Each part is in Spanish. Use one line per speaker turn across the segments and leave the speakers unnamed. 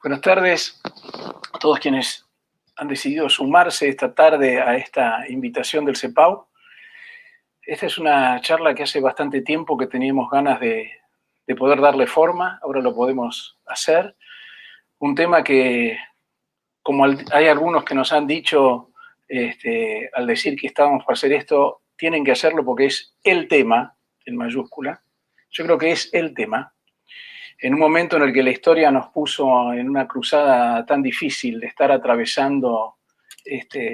Buenas tardes a todos quienes han decidido sumarse esta tarde a esta invitación del CEPAU. Esta es una charla que hace bastante tiempo que teníamos ganas de poder darle forma, ahora lo podemos hacer. Un tema que, como hay algunos que nos han dicho al decir que estábamos para hacer esto, tienen que hacerlo porque es el tema, en mayúscula. Yo creo que es el tema. En un momento en el que la historia nos puso en una cruzada tan difícil de estar atravesando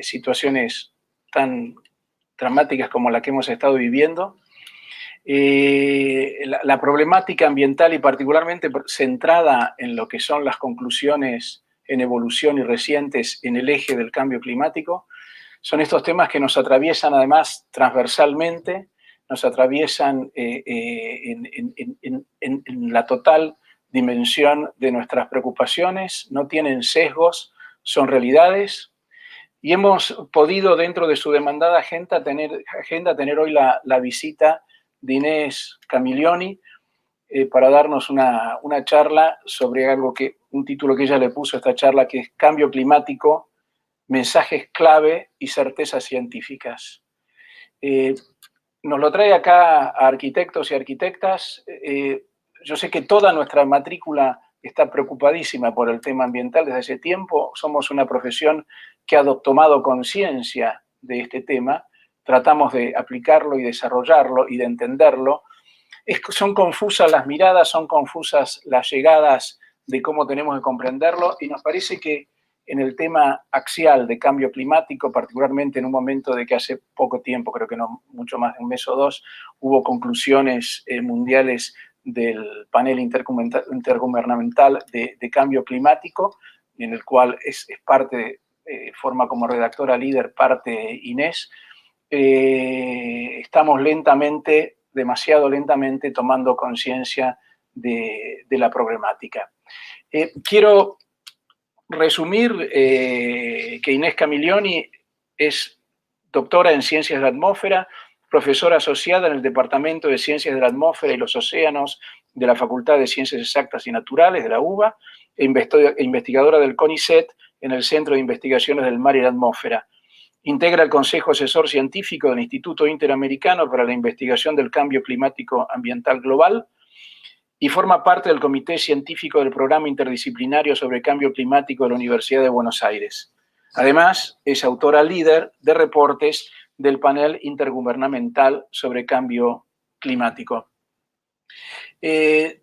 situaciones tan dramáticas como la que hemos estado viviendo, la problemática ambiental y particularmente centrada en lo que son las conclusiones en evolución y recientes en el eje del cambio climático, son estos temas que nos atraviesan además transversalmente, nos atraviesan en la total dimensión de nuestras preocupaciones, no tienen sesgos, son realidades, y hemos podido dentro de su demandada agenda tener hoy la visita de Inés Camilioni para darnos una charla sobre un título que ella le puso a esta charla, que es Cambio Climático, mensajes clave y certezas científicas. Nos lo trae acá a arquitectos y arquitectas. Yo sé que toda nuestra matrícula está preocupadísima por el tema ambiental desde hace tiempo. Somos una profesión que ha tomado conciencia de este tema. Tratamos de aplicarlo y desarrollarlo y de entenderlo. Son confusas las miradas, son confusas las llegadas de cómo tenemos que comprenderlo, y nos parece que en el tema axial de cambio climático, particularmente en un momento de que hace poco tiempo, creo que no mucho más de un mes o dos, hubo conclusiones mundiales del panel intergubernamental de cambio climático, en el cual es parte, forma como redactora líder parte Inés. Estamos lentamente, demasiado lentamente, tomando conciencia de la problemática. Quiero resumir que Inés Camilioni es doctora en Ciencias de la Atmósfera, profesora asociada en el Departamento de Ciencias de la Atmósfera y los Océanos de la Facultad de Ciencias Exactas y Naturales de la UBA, e investigadora del CONICET en el Centro de Investigaciones del Mar y la Atmósfera. Integra el Consejo Asesor Científico del Instituto Interamericano para la Investigación del Cambio Climático Ambiental Global y forma parte del Comité Científico del Programa Interdisciplinario sobre Cambio Climático de la Universidad de Buenos Aires. Además, es autora líder de reportes del Panel Intergubernamental sobre Cambio Climático.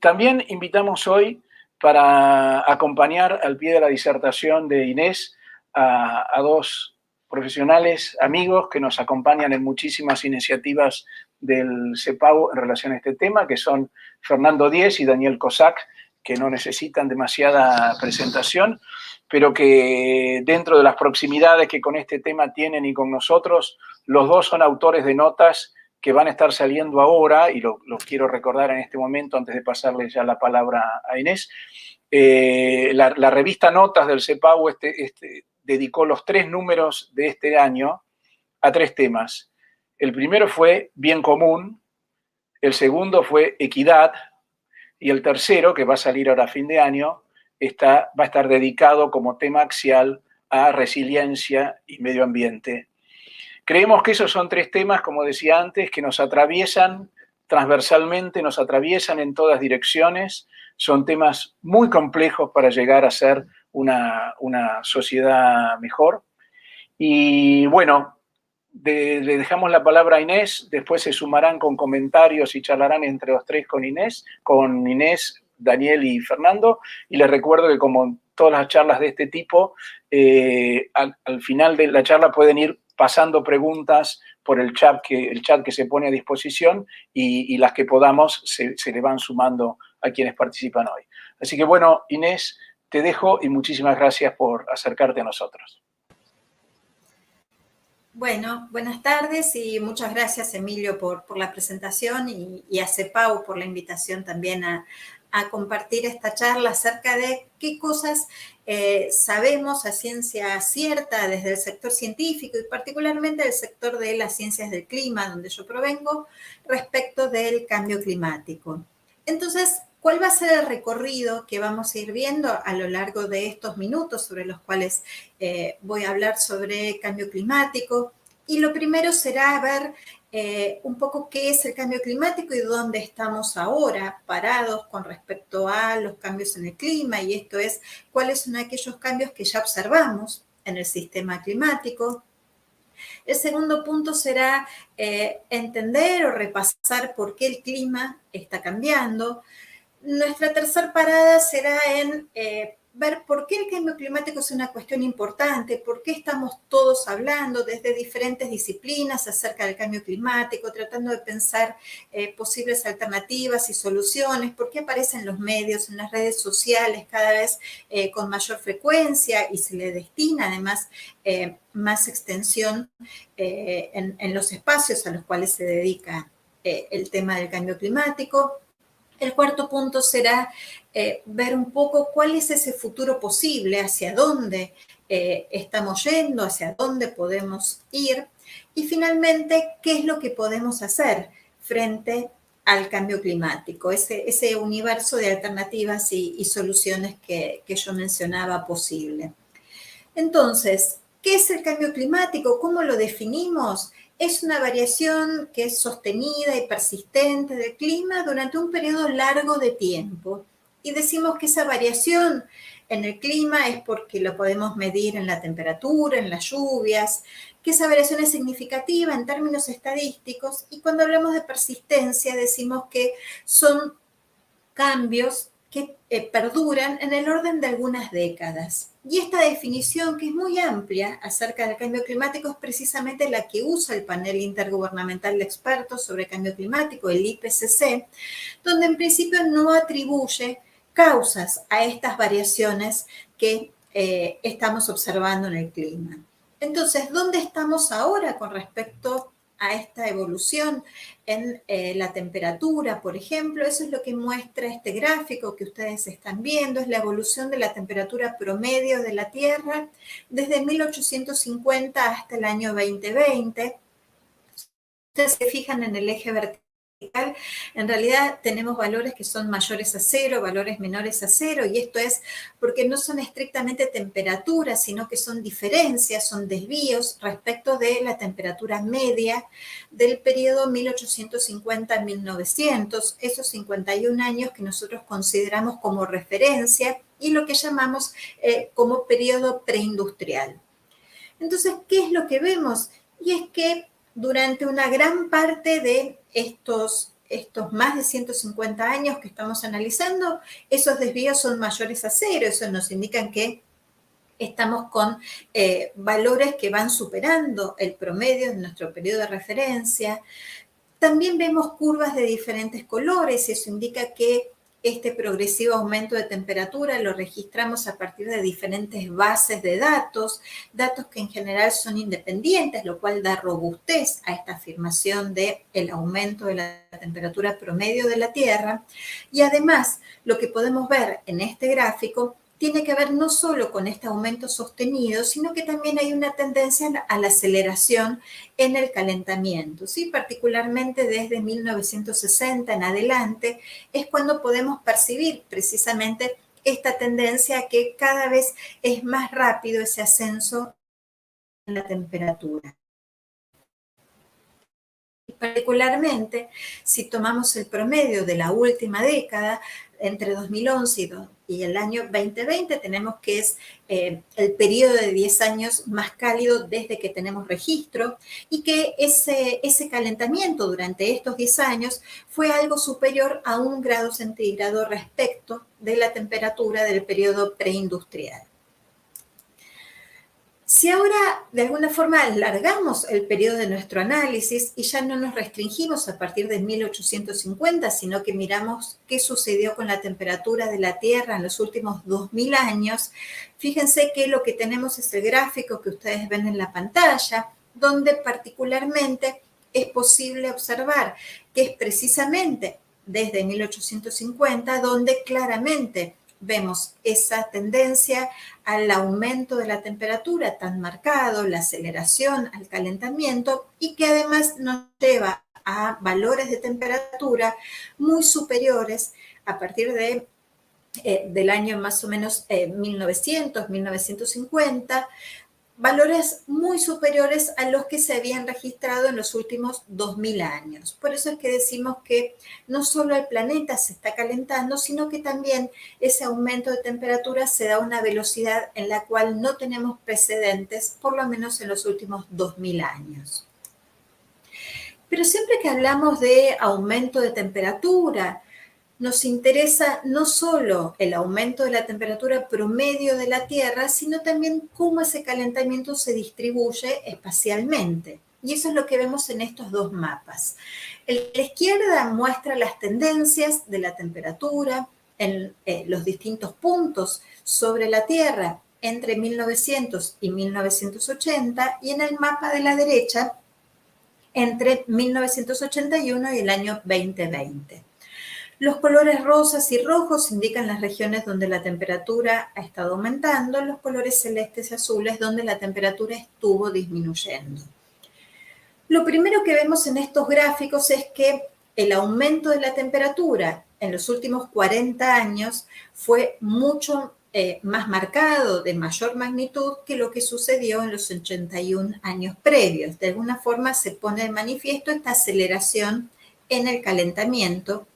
También invitamos hoy, para acompañar al pie de la disertación de Inés, a dos profesionales, amigos, que nos acompañan en muchísimas iniciativas del CEPAU en relación a este tema, que son Fernando Diez y Daniel Kosak, que no necesitan demasiada presentación, pero que dentro de las proximidades que con este tema tienen y con nosotros, los dos son autores de notas que van a estar saliendo ahora, y los quiero recordar en este momento antes de pasarle ya la palabra a Inés. La revista Notas del CEPAU dedicó los 3 números de este año a 3 temas. El primero fue bien común, el segundo fue equidad, y el tercero, que va a salir ahora a fin de año, va a estar dedicado como tema axial a resiliencia y medio ambiente. Creemos que esos son 3 temas, como decía antes, que nos atraviesan transversalmente, nos atraviesan en todas direcciones. Son temas muy complejos para llegar a ser una sociedad mejor. Y bueno, le dejamos la palabra a Inés, después se sumarán con comentarios y charlarán entre los 3 con Inés, Daniel y Fernando. Y les recuerdo que, como todas las charlas de este tipo, al final de la charla pueden ir pasando preguntas por el chat que se pone a disposición, y las que podamos se le van sumando a quienes participan hoy. Así que bueno, Inés, te dejo y muchísimas gracias por acercarte a nosotros.
Bueno, buenas tardes y muchas gracias, Emilio, por la presentación y a CEPAU por la invitación también a compartir esta charla acerca de qué cosas sabemos a ciencia cierta desde el sector científico y particularmente del sector de las ciencias del clima, donde yo provengo, respecto del cambio climático. Entonces, ¿Cuál va a ser el recorrido que vamos a ir viendo a lo largo de estos minutos sobre los cuales voy a hablar sobre cambio climático? Y lo primero será ver un poco qué es el cambio climático y dónde estamos ahora parados con respecto a los cambios en el clima, y esto es, cuáles son aquellos cambios que ya observamos en el sistema climático. El segundo punto será entender o repasar por qué el clima está cambiando. Nuestra tercera parada será en ver por qué el cambio climático es una cuestión importante, por qué estamos todos hablando desde diferentes disciplinas acerca del cambio climático, tratando de pensar posibles alternativas y soluciones, por qué aparecen los medios, en las redes sociales cada vez con mayor frecuencia y se le destina además más extensión en los espacios a los cuales se dedica el tema del cambio climático. El cuarto punto será ver un poco cuál es ese futuro posible, hacia dónde estamos yendo, hacia dónde podemos ir y finalmente qué es lo que podemos hacer frente al cambio climático, ese universo de alternativas y soluciones que yo mencionaba posible. Entonces, ¿qué es el cambio climático? ¿Cómo lo definimos? Es una variación que es sostenida y persistente del clima durante un periodo largo de tiempo. Y decimos que esa variación en el clima es porque lo podemos medir en la temperatura, en las lluvias, que esa variación es significativa en términos estadísticos, y cuando hablamos de persistencia decimos que son cambios que perduran en el orden de algunas décadas. Y esta definición, que es muy amplia acerca del cambio climático, es precisamente la que usa el panel intergubernamental de expertos sobre cambio climático, el IPCC, donde en principio no atribuye causas a estas variaciones que estamos observando en el clima. Entonces, ¿dónde estamos ahora con respecto a esta evolución en la temperatura, por ejemplo? Eso es lo que muestra este gráfico que ustedes están viendo, es la evolución de la temperatura promedio de la Tierra desde 1850 hasta el año 2020. Ustedes se fijan en el eje vertical, en realidad tenemos valores que son mayores a cero, valores menores a cero, y esto es porque no son estrictamente temperaturas, sino que son diferencias, son desvíos respecto de la temperatura media del periodo 1850-1900, esos 51 años que nosotros consideramos como referencia y lo que llamamos como periodo preindustrial. Entonces, ¿qué es lo que vemos? Y es que durante una gran parte de estos más de 150 años que estamos analizando, esos desvíos son mayores a cero. Eso nos indica que estamos con valores que van superando el promedio de nuestro periodo de referencia. También vemos curvas de diferentes colores, y eso indica que este progresivo aumento de temperatura lo registramos a partir de diferentes bases de datos, datos que en general son independientes, lo cual da robustez a esta afirmación del aumento de la temperatura promedio de la Tierra. Y además, lo que podemos ver en este gráfico tiene que ver no solo con este aumento sostenido, sino que también hay una tendencia a la aceleración en el calentamiento, ¿sí? Particularmente desde 1960 en adelante es cuando podemos percibir precisamente esta tendencia a que cada vez es más rápido ese ascenso en la temperatura. Particularmente, si tomamos el promedio de la última década, entre 2011 y el año 2020, tenemos que es el periodo de 10 años más cálido desde que tenemos registro, y que ese calentamiento durante estos 10 años fue algo superior a 1 grado centígrado respecto de la temperatura del periodo preindustrial. Si ahora de alguna forma alargamos el periodo de nuestro análisis y ya no nos restringimos a partir de 1850, sino que miramos qué sucedió con la temperatura de la Tierra en los últimos 2000 años, fíjense que lo que tenemos es el gráfico que ustedes ven en la pantalla, donde particularmente es posible observar que es precisamente desde 1850 donde claramente vemos esa tendencia al aumento de la temperatura tan marcado, la aceleración al calentamiento, y que además nos lleva a valores de temperatura muy superiores a partir del año más o menos 1900, 1950, valores muy superiores a los que se habían registrado en los últimos 2000 años. Por eso es que decimos que no solo el planeta se está calentando, sino que también ese aumento de temperatura se da a una velocidad en la cual no tenemos precedentes, por lo menos en los últimos 2000 años. Pero siempre que hablamos de aumento de temperatura, nos interesa no solo el aumento de la temperatura promedio de la Tierra, sino también cómo ese calentamiento se distribuye espacialmente. Y eso es lo que vemos en estos dos mapas. El de la izquierda muestra las tendencias de la temperatura en los distintos puntos sobre la Tierra entre 1900 y 1980, y en el mapa de la derecha entre 1981 y el año 2020. Los colores rosas y rojos indican las regiones donde la temperatura ha estado aumentando, los colores celestes y azules donde la temperatura estuvo disminuyendo. Lo primero que vemos en estos gráficos es que el aumento de la temperatura en los últimos 40 años fue mucho más marcado, de mayor magnitud que lo que sucedió en los 81 años previos. De alguna forma se pone de manifiesto esta aceleración en el calentamiento,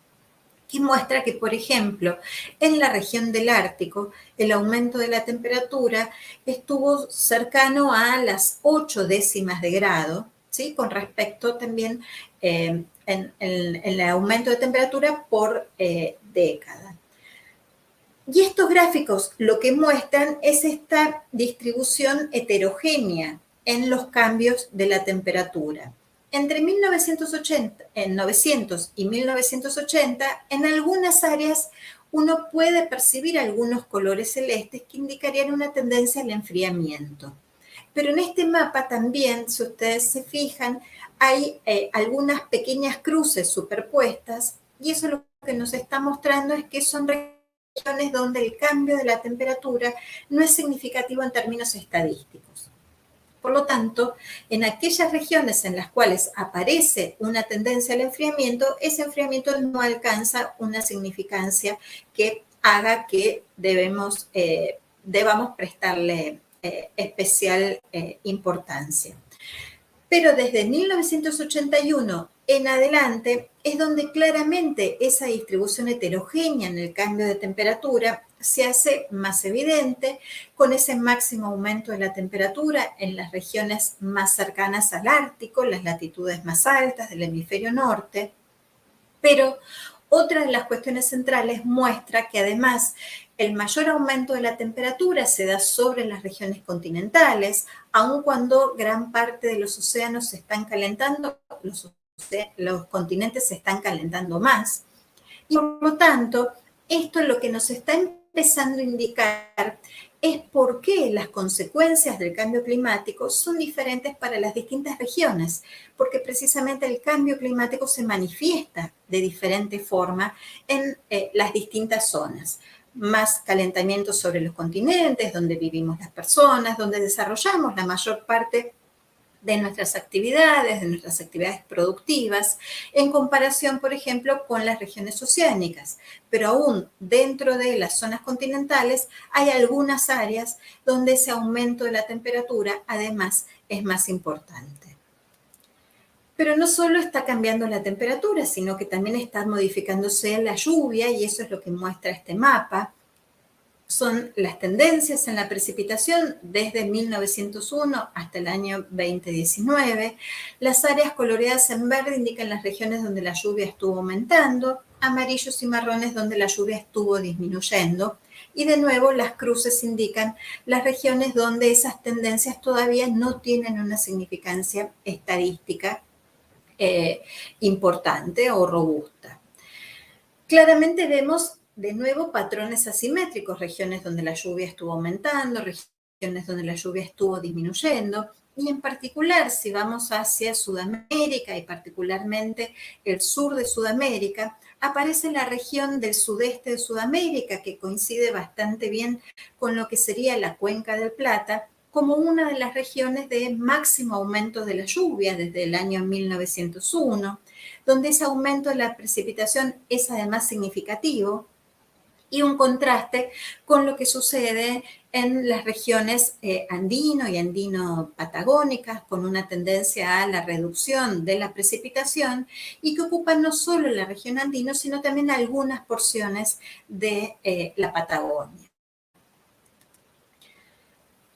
que muestra que, por ejemplo, en la región del Ártico, el aumento de la temperatura estuvo cercano a las 8 décimas de grado, ¿sí? Con respecto también en el aumento de temperatura por década. Y estos gráficos lo que muestran es esta distribución heterogénea en los cambios de la temperatura. Entre 900 y 1980, en algunas áreas uno puede percibir algunos colores celestes que indicarían una tendencia al enfriamiento. Pero en este mapa también, si ustedes se fijan, hay algunas pequeñas cruces superpuestas, y eso lo que nos está mostrando es que son regiones donde el cambio de la temperatura no es significativo en términos estadísticos. Por lo tanto, en aquellas regiones en las cuales aparece una tendencia al enfriamiento, ese enfriamiento no alcanza una significancia que haga que debamos prestarle especial importancia. Pero desde 1981 en adelante es donde claramente esa distribución heterogénea en el cambio de temperatura se hace más evidente, con ese máximo aumento de la temperatura en las regiones más cercanas al Ártico, las latitudes más altas del hemisferio norte. Pero otra de las cuestiones centrales muestra que además el mayor aumento de la temperatura se da sobre las regiones continentales, aun cuando gran parte de los océanos se están calentando, los continentes se están calentando más. Y por lo tanto, esto lo que nos está empezando a indicar es por qué las consecuencias del cambio climático son diferentes para las distintas regiones, porque precisamente el cambio climático se manifiesta de diferente forma en las distintas zonas. Más calentamiento sobre los continentes, donde vivimos las personas, donde desarrollamos la mayor parte de nuestras actividades productivas, en comparación, por ejemplo, con las regiones oceánicas. Pero aún dentro de las zonas continentales hay algunas áreas donde ese aumento de la temperatura, además, es más importante. Pero no solo está cambiando la temperatura, sino que también está modificándose la lluvia, y eso es lo que muestra este mapa. Son las tendencias en la precipitación desde 1901 hasta el año 2019. Las áreas coloreadas en verde indican las regiones donde la lluvia estuvo aumentando, amarillos y marrones donde la lluvia estuvo disminuyendo. Y de nuevo, las cruces indican las regiones donde esas tendencias todavía no tienen una significancia estadística importante o robusta. Claramente vemos de nuevo patrones asimétricos, regiones donde la lluvia estuvo aumentando, regiones donde la lluvia estuvo disminuyendo, y en particular si vamos hacia Sudamérica y particularmente el sur de Sudamérica, aparece la región del sudeste de Sudamérica, que coincide bastante bien con lo que sería la Cuenca del Plata, como una de las regiones de máximo aumento de la lluvia desde el año 1901, donde ese aumento de la precipitación es además significativo, y un contraste con lo que sucede en las regiones andino y andino-patagónicas, con una tendencia a la reducción de la precipitación y que ocupan no solo la región andino, sino también algunas porciones de la Patagonia.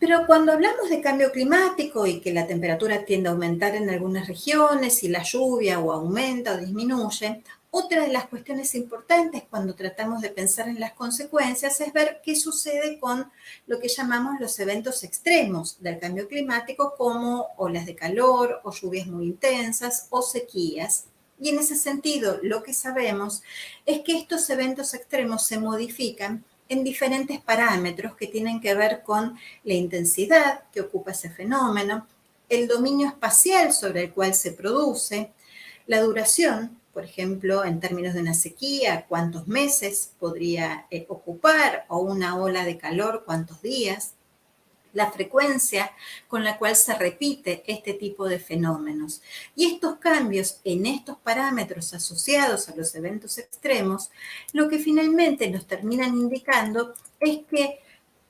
Pero cuando hablamos de cambio climático y que la temperatura tiende a aumentar en algunas regiones y la lluvia o aumenta o disminuye, otra de las cuestiones importantes cuando tratamos de pensar en las consecuencias es ver qué sucede con lo que llamamos los eventos extremos del cambio climático, como olas de calor o lluvias muy intensas o sequías. Y en ese sentido, lo que sabemos es que estos eventos extremos se modifican en diferentes parámetros que tienen que ver con la intensidad que ocupa ese fenómeno, el dominio espacial sobre el cual se produce, la duración, por ejemplo, en términos de una sequía, cuántos meses podría ocupar, o una ola de calor, cuántos días, la frecuencia con la cual se repite este tipo de fenómenos. Y estos cambios en estos parámetros asociados a los eventos extremos, lo que finalmente nos terminan indicando es que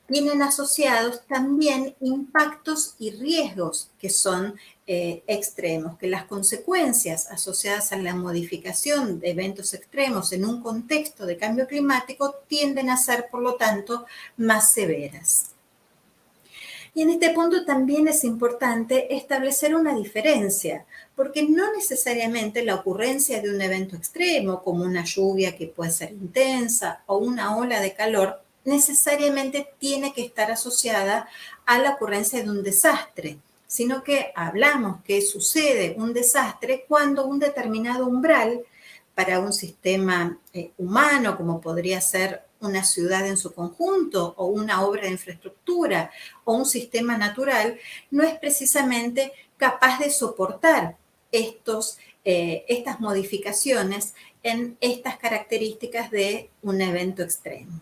tienen asociados también impactos y riesgos que son extremos, que las consecuencias asociadas a la modificación de eventos extremos en un contexto de cambio climático tienden a ser, por lo tanto, más severas. Y en este punto también es importante establecer una diferencia, porque no necesariamente la ocurrencia de un evento extremo, como una lluvia que puede ser intensa o una ola de calor, necesariamente tiene que estar asociada a la ocurrencia de un desastre, sino que hablamos que sucede un desastre cuando un determinado umbral para un sistema humano, como podría ser una ciudad en su conjunto o una obra de infraestructura o un sistema natural, no es precisamente capaz de soportar estas modificaciones en estas características de un evento extremo.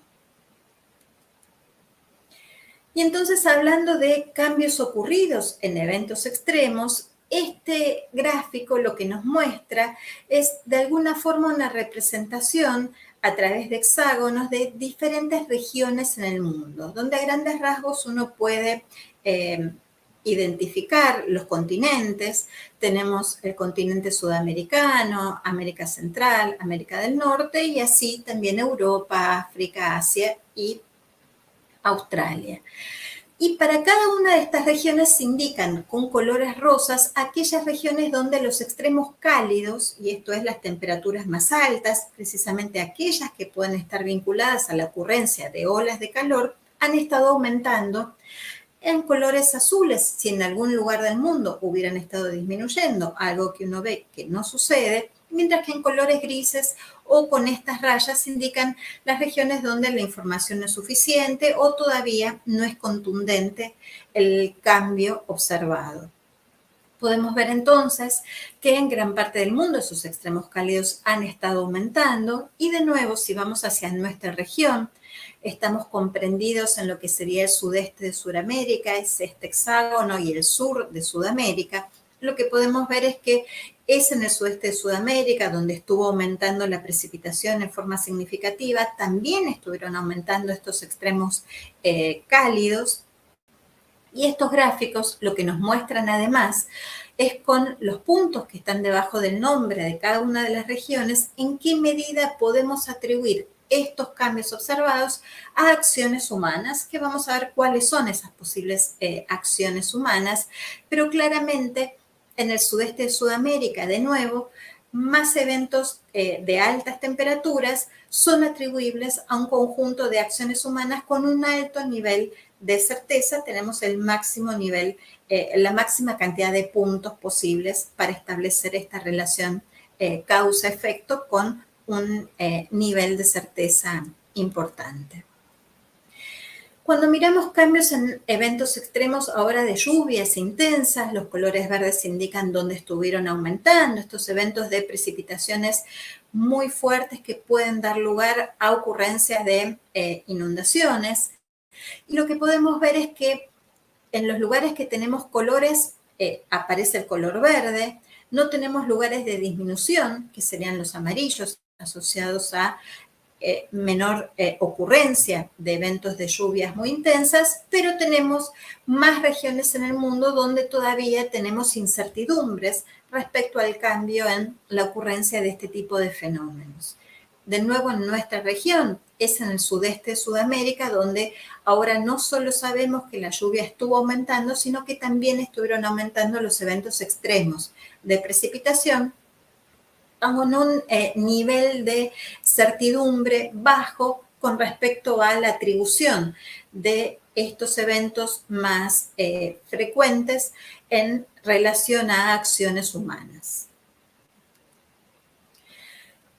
Y entonces, hablando de cambios ocurridos en eventos extremos, este gráfico lo que nos muestra es de alguna forma una representación a través de hexágonos de diferentes regiones en el mundo, donde a grandes rasgos uno puede identificar los continentes. Tenemos el continente sudamericano, América Central, América del Norte y así también Europa, África, Asia y Australia. Y para cada una de estas regiones se indican con colores rosas aquellas regiones donde los extremos cálidos, y esto es las temperaturas más altas, precisamente aquellas que pueden estar vinculadas a la ocurrencia de olas de calor, han estado aumentando. En colores azules, si en algún lugar del mundo hubieran estado disminuyendo, algo que uno ve que no sucede, mientras que en colores grises o con estas rayas indican las regiones donde la información no es suficiente o todavía no es contundente el cambio observado. Podemos ver entonces que en gran parte del mundo esos extremos cálidos han estado aumentando y de nuevo, si vamos hacia nuestra región, estamos comprendidos en lo que sería el sudeste de Sudamérica, es este hexágono, y el sur de Sudamérica. Lo que podemos ver es que es en el sudeste de Sudamérica donde estuvo aumentando la precipitación en forma significativa. También estuvieron aumentando estos extremos cálidos. Y estos gráficos lo que nos muestran además es con los puntos que están debajo del nombre de cada una de las regiones, en qué medida podemos atribuir estos cambios observados a acciones humanas, que vamos a ver cuáles son esas posibles acciones humanas, pero claramente en el sudeste de Sudamérica, de nuevo, más eventos de altas temperaturas son atribuibles a un conjunto de acciones humanas con un alto nivel de certeza. Tenemos el máximo nivel, la máxima cantidad de puntos posibles para establecer esta relación causa-efecto con un nivel de certeza importante. Cuando miramos cambios en eventos extremos ahora de lluvias intensas, los colores verdes indican dónde estuvieron aumentando estos eventos de precipitaciones muy fuertes que pueden dar lugar a ocurrencias de inundaciones. Y lo que podemos ver es que En los lugares que tenemos colores, aparece el color verde. No tenemos lugares de disminución, que serían los amarillos, asociados a menor ocurrencia de eventos de lluvias muy intensas, pero tenemos más regiones en el mundo donde todavía tenemos incertidumbres respecto al cambio en la ocurrencia de este tipo de fenómenos. De nuevo, en nuestra región, es en el sudeste de Sudamérica, donde ahora no solo sabemos que la lluvia estuvo aumentando, sino que también estuvieron aumentando los eventos extremos de precipitación, con un nivel de certidumbre bajo con respecto a la atribución de estos eventos más frecuentes en relación a acciones humanas.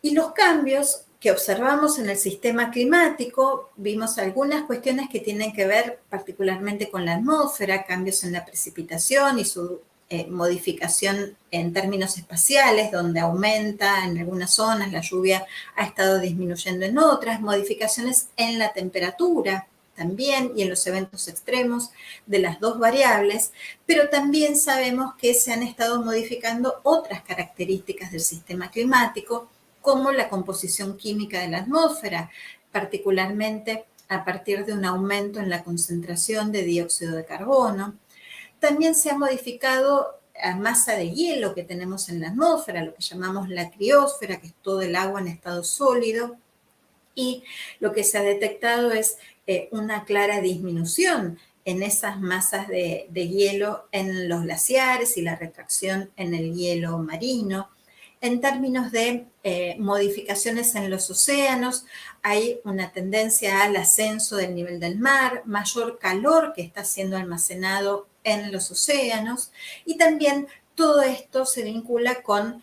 Y los cambios que observamos en el sistema climático, vimos algunas cuestiones que tienen que ver particularmente con la atmósfera, cambios en la precipitación y su modificación en términos espaciales, donde aumenta en algunas zonas, la lluvia ha estado disminuyendo en otras, modificaciones en la temperatura también y en los eventos extremos de las dos variables, pero también sabemos que se han estado modificando otras características del sistema climático, como la composición química de la atmósfera, particularmente a partir de un aumento en la concentración de dióxido de carbono. También se ha modificado la masa de hielo que tenemos en la atmósfera, lo que llamamos la criósfera, que es todo el agua en estado sólido, y lo que se ha detectado es una clara disminución en esas masas de hielo en los glaciares y la retracción en el hielo marino. En términos de modificaciones en los océanos, hay una tendencia al ascenso del nivel del mar, mayor calor que está siendo almacenado en los océanos, y también todo esto se vincula con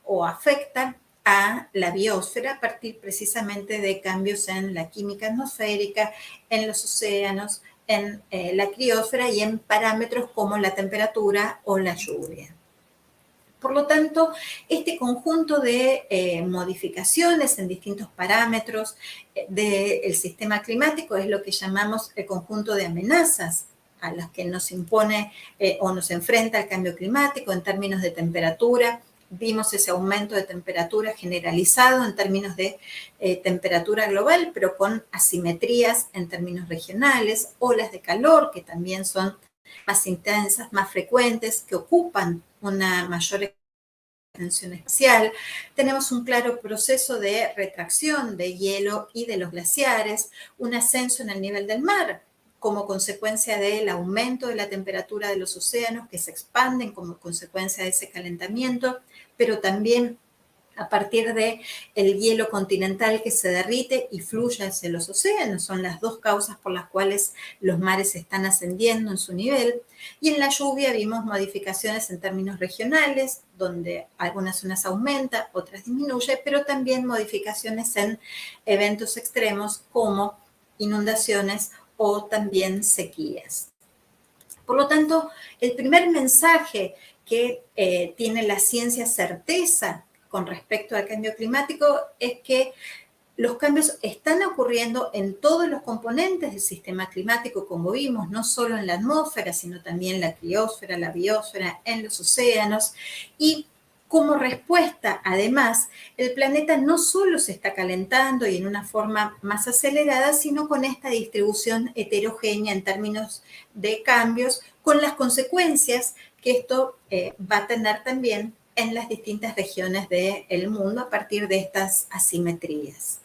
o afecta a la biosfera a partir precisamente de cambios en la química atmosférica, en los océanos, en la criósfera y en parámetros como la temperatura o la lluvia. Por lo tanto, este conjunto de modificaciones en distintos parámetros del sistema climático es lo que llamamos el conjunto de amenazas a las que nos impone o nos enfrenta el cambio climático en términos de temperatura. Vimos ese aumento de temperatura generalizado en términos de temperatura global, pero con asimetrías en términos regionales, olas de calor que también son más intensas, más frecuentes, que ocupan una mayor extensión espacial. Tenemos un claro proceso de retracción de hielo y de los glaciares, un ascenso en el nivel del mar como consecuencia del aumento de la temperatura de los océanos que se expanden como consecuencia de ese calentamiento, pero también a partir de el hielo continental que se derrite y fluye hacia los océanos. Son las dos causas por las cuales los mares están ascendiendo en su nivel. Y en la lluvia vimos modificaciones en términos regionales, donde algunas zonas aumenta, otras disminuye, pero también modificaciones en eventos extremos como inundaciones o también sequías. Por lo tanto, el primer mensaje que tiene la ciencia certeza con respecto al cambio climático es que los cambios están ocurriendo en todos los componentes del sistema climático, como vimos, no solo en la atmósfera, sino también en la criósfera, la biosfera, en los océanos. Y como respuesta, además, el planeta no solo se está calentando y en una forma más acelerada, sino con esta distribución heterogénea en términos de cambios, con las consecuencias que esto va a tener también en las distintas regiones del mundo a partir de estas asimetrías.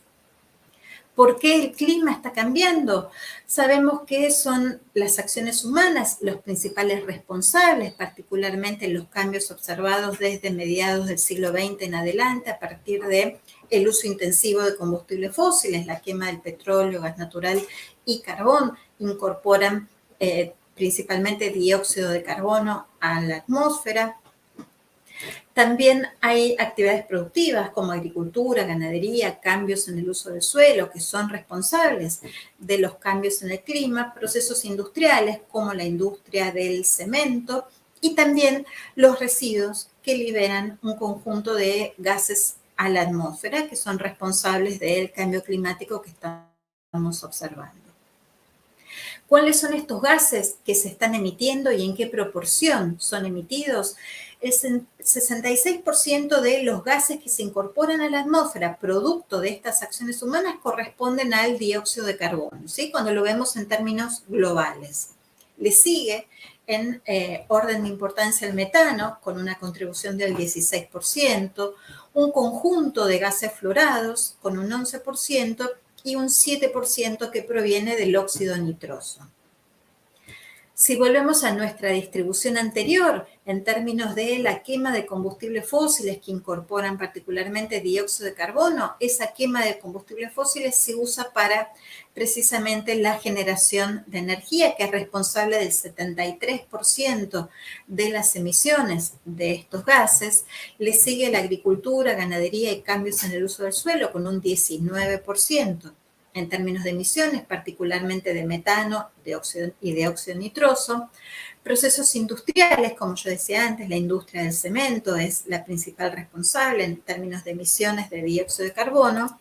¿Por qué el clima está cambiando? Sabemos que son las acciones humanas los principales responsables, particularmente los cambios observados desde mediados del siglo XX en adelante, a partir del uso intensivo de combustibles fósiles, la quema del petróleo, gas natural y carbón, incorporan principalmente dióxido de carbono a la atmósfera. También hay actividades productivas como agricultura, ganadería, cambios en el uso del suelo que son responsables de los cambios en el clima, procesos industriales como la industria del cemento y también los residuos que liberan un conjunto de gases a la atmósfera que son responsables del cambio climático que estamos observando. ¿Cuáles son estos gases que se están emitiendo y en qué proporción son emitidos? El 66% de los gases que se incorporan a la atmósfera producto de estas acciones humanas corresponden al dióxido de carbono, ¿sí? Cuando lo vemos en términos globales. Le sigue en orden de importancia el metano, con una contribución del 16%, un conjunto de gases fluorados con un 11% y un 7% que proviene del óxido nitroso. Si volvemos a nuestra distribución anterior, en términos de la quema de combustibles fósiles que incorporan particularmente dióxido de carbono, esa quema de combustibles fósiles se usa para precisamente la generación de energía, que es responsable del 73% de las emisiones de estos gases. Le sigue la agricultura, ganadería y cambios en el uso del suelo con un 19%. En términos de emisiones, particularmente de metano y de óxido nitroso. Procesos industriales, como yo decía antes, la industria del cemento es la principal responsable en términos de emisiones de dióxido de carbono.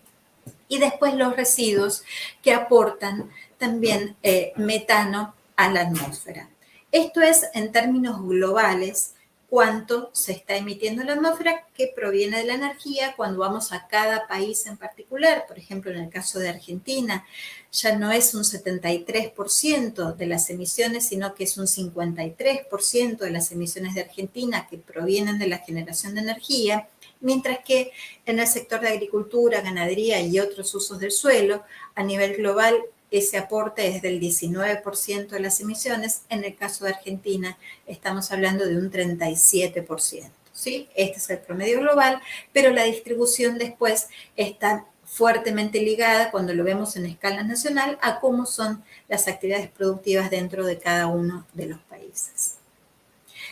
Y después los residuos que aportan también metano a la atmósfera. Esto es en términos globales cuánto se está emitiendo en la atmósfera que proviene de la energía cuando vamos a cada país en particular. Por ejemplo, en el caso de Argentina, ya no es un 73% de las emisiones, sino que es un 53% de las emisiones de Argentina que provienen de la generación de energía, mientras que en el sector de agricultura, ganadería y otros usos del suelo, a nivel global, ese aporte es del 19% de las emisiones. En el caso de Argentina, estamos hablando de un 37%. ¿Sí? Este es el promedio global, pero la distribución después está fuertemente ligada, cuando lo vemos en escala nacional, a cómo son las actividades productivas dentro de cada uno de los países.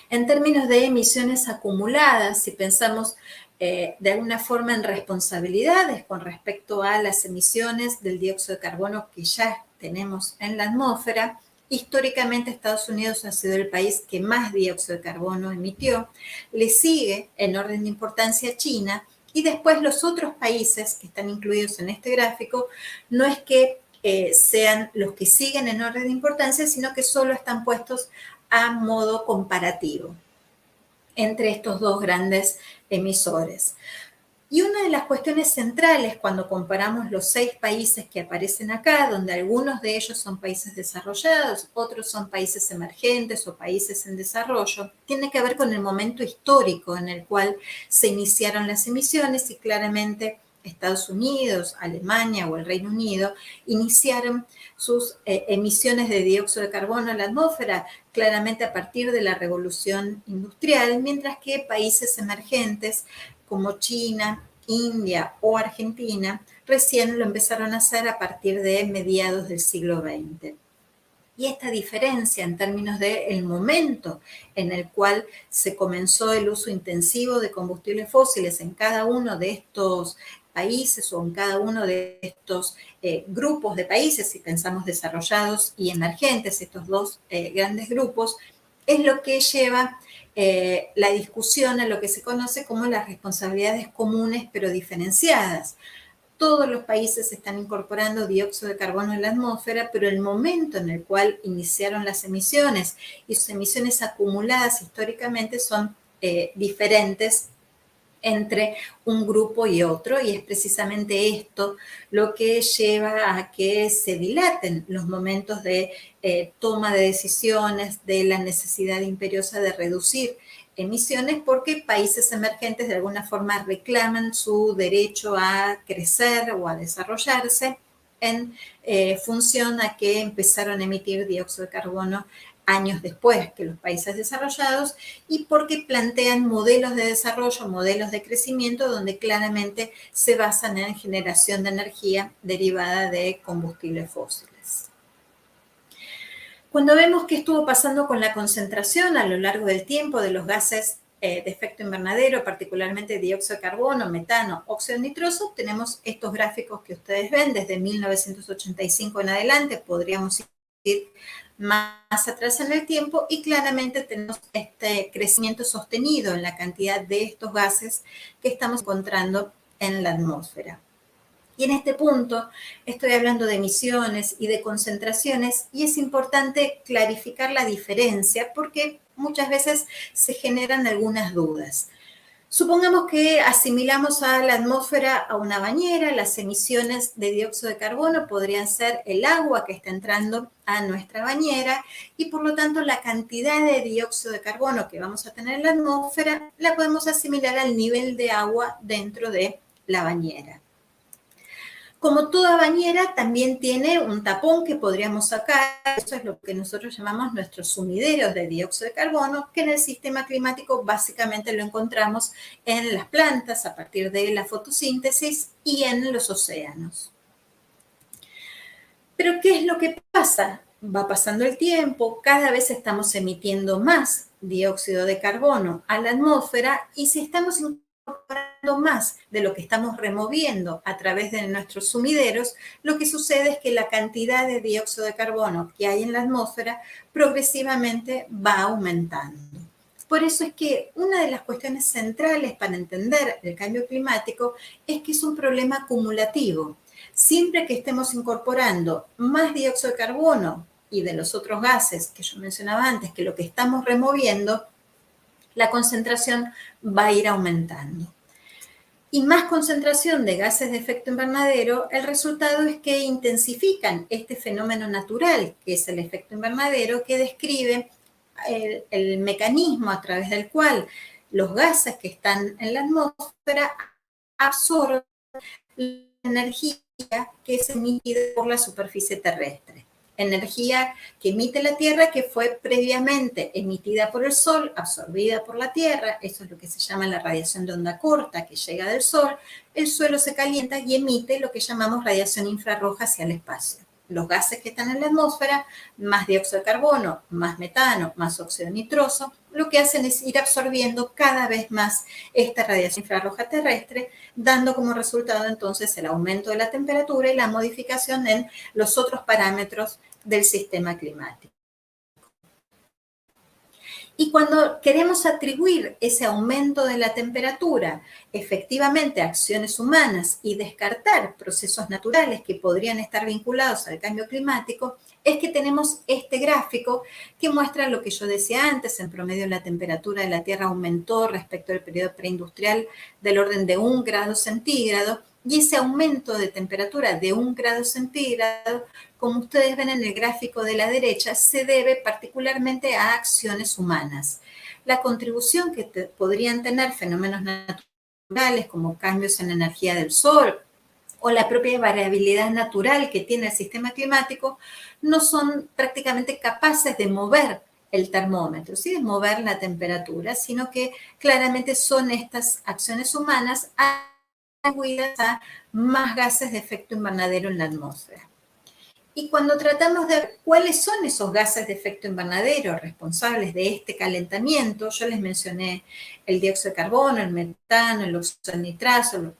En términos de emisiones acumuladas, si pensamos de alguna forma en responsabilidades con respecto a las emisiones del dióxido de carbono que ya tenemos en la atmósfera, históricamente Estados Unidos ha sido el país que más dióxido de carbono emitió, le sigue en orden de importancia China, y después los otros países que están incluidos en este gráfico no es que sean los que siguen en orden de importancia, sino que solo están puestos a modo comparativo entre estos dos grandes emisores. Y una de las cuestiones centrales cuando comparamos los 6 países que aparecen acá, donde algunos de ellos son países desarrollados, otros son países emergentes o países en desarrollo, tiene que ver con el momento histórico en el cual se iniciaron las emisiones, y claramente Estados Unidos, Alemania o el Reino Unido iniciaron sus emisiones de dióxido de carbono a la atmósfera claramente a partir de la revolución industrial, mientras que países emergentes como China, India o Argentina recién lo empezaron a hacer a partir de mediados del siglo XX. Y esta diferencia en términos del momento en el cual se comenzó el uso intensivo de combustibles fósiles en cada uno de estos países o en cada uno de estos grupos de países, si pensamos desarrollados y emergentes, estos dos grandes grupos, es lo que lleva la discusión a lo que se conoce como las responsabilidades comunes pero diferenciadas. Todos los países están incorporando dióxido de carbono en la atmósfera, pero el momento en el cual iniciaron las emisiones y sus emisiones acumuladas históricamente son diferentes entre un grupo y otro, y es precisamente esto lo que lleva a que se dilaten los momentos de toma de decisiones, de la necesidad imperiosa de reducir emisiones, porque países emergentes de alguna forma reclaman su derecho a crecer o a desarrollarse en función a que empezaron a emitir dióxido de carbono años después que los países desarrollados, y porque plantean modelos de desarrollo, modelos de crecimiento donde claramente se basan en generación de energía derivada de combustibles fósiles. Cuando vemos qué estuvo pasando con la concentración a lo largo del tiempo de los gases de efecto invernadero, particularmente dióxido de carbono, metano, óxido nitroso, tenemos estos gráficos que ustedes ven desde 1985 en adelante, podríamos ir más atrás en el tiempo, y claramente tenemos este crecimiento sostenido en la cantidad de estos gases que estamos encontrando en la atmósfera. Y en este punto estoy hablando de emisiones y de concentraciones y es importante clarificar la diferencia porque muchas veces se generan algunas dudas. Supongamos que asimilamos a la atmósfera a una bañera, las emisiones de dióxido de carbono podrían ser el agua que está entrando a nuestra bañera y por lo tanto la cantidad de dióxido de carbono que vamos a tener en la atmósfera la podemos asimilar al nivel de agua dentro de la bañera. Como toda bañera, también tiene un tapón que podríamos sacar. Eso es lo que nosotros llamamos nuestros sumideros de dióxido de carbono, que en el sistema climático básicamente lo encontramos en las plantas a partir de la fotosíntesis y en los océanos. Pero ¿qué es lo que pasa? Va pasando el tiempo, cada vez estamos emitiendo más dióxido de carbono a la atmósfera y si estamos incorporando más de lo que estamos removiendo a través de nuestros sumideros, lo que sucede es que la cantidad de dióxido de carbono que hay en la atmósfera progresivamente va aumentando. Por eso es que una de las cuestiones centrales para entender el cambio climático es que es un problema acumulativo. Siempre que estemos incorporando más dióxido de carbono y de los otros gases que yo mencionaba antes, que lo que estamos removiendo, la concentración va a ir aumentando. Y más concentración de gases de efecto invernadero, el resultado es que intensifican este fenómeno natural, que es el efecto invernadero, que describe el mecanismo a través del cual los gases que están en la atmósfera absorben la energía que es emitida por la superficie terrestre. Energía que emite la Tierra que fue previamente emitida por el Sol, absorbida por la Tierra, eso es lo que se llama la radiación de onda corta que llega del Sol, el suelo se calienta y emite lo que llamamos radiación infrarroja hacia el espacio. Los gases que están en la atmósfera, más dióxido de carbono, más metano, más óxido nitroso, lo que hacen es ir absorbiendo cada vez más esta radiación infrarroja terrestre, dando como resultado entonces el aumento de la temperatura y la modificación en los otros parámetros del sistema climático. Y cuando queremos atribuir ese aumento de la temperatura efectivamente a acciones humanas y descartar procesos naturales que podrían estar vinculados al cambio climático, es que tenemos este gráfico que muestra lo que yo decía antes, en promedio la temperatura de la Tierra aumentó respecto al periodo preindustrial del orden de 1 grado centígrado, y ese aumento de temperatura de 1 grado centígrado, como ustedes ven en el gráfico de la derecha, se debe particularmente a acciones humanas. La contribución que podrían tener fenómenos naturales como cambios en la energía del sol o la propia variabilidad natural que tiene el sistema climático no son prácticamente capaces de mover el termómetro, ¿sí? De mover la temperatura, sino que claramente son estas acciones humanas atribuidas a más gases de efecto invernadero en la atmósfera. Y cuando tratamos de ver cuáles son esos gases de efecto invernadero responsables de este calentamiento, yo les mencioné el dióxido de carbono, el metano, el óxido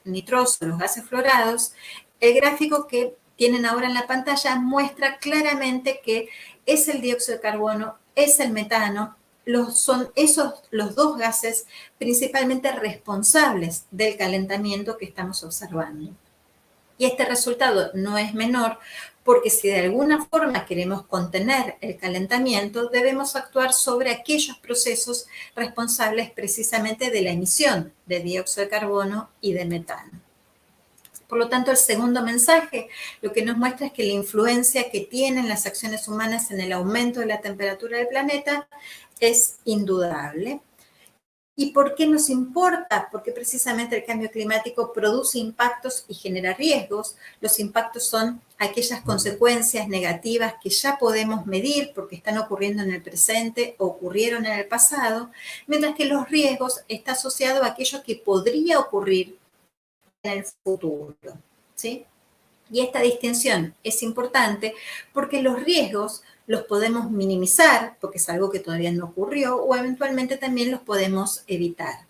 nitroso, los gases fluorados, el gráfico que tienen ahora en la pantalla muestra claramente que es el dióxido de carbono, es el metano, son esos los dos gases principalmente responsables del calentamiento que estamos observando. Y este resultado no es menor porque si de alguna forma queremos contener el calentamiento, debemos actuar sobre aquellos procesos responsables precisamente de la emisión de dióxido de carbono y de metano. Por lo tanto, el segundo mensaje lo que nos muestra es que la influencia que tienen las acciones humanas en el aumento de la temperatura del planeta es indudable. ¿Y por qué nos importa? Porque precisamente el cambio climático produce impactos y genera riesgos. Los impactos son aquellas consecuencias negativas que ya podemos medir porque están ocurriendo en el presente o ocurrieron en el pasado, mientras que los riesgos están asociados a aquello que podría ocurrir en el futuro, ¿sí? Y esta distinción es importante porque los riesgos los podemos minimizar, porque es algo que todavía no ocurrió, o eventualmente también los podemos evitar.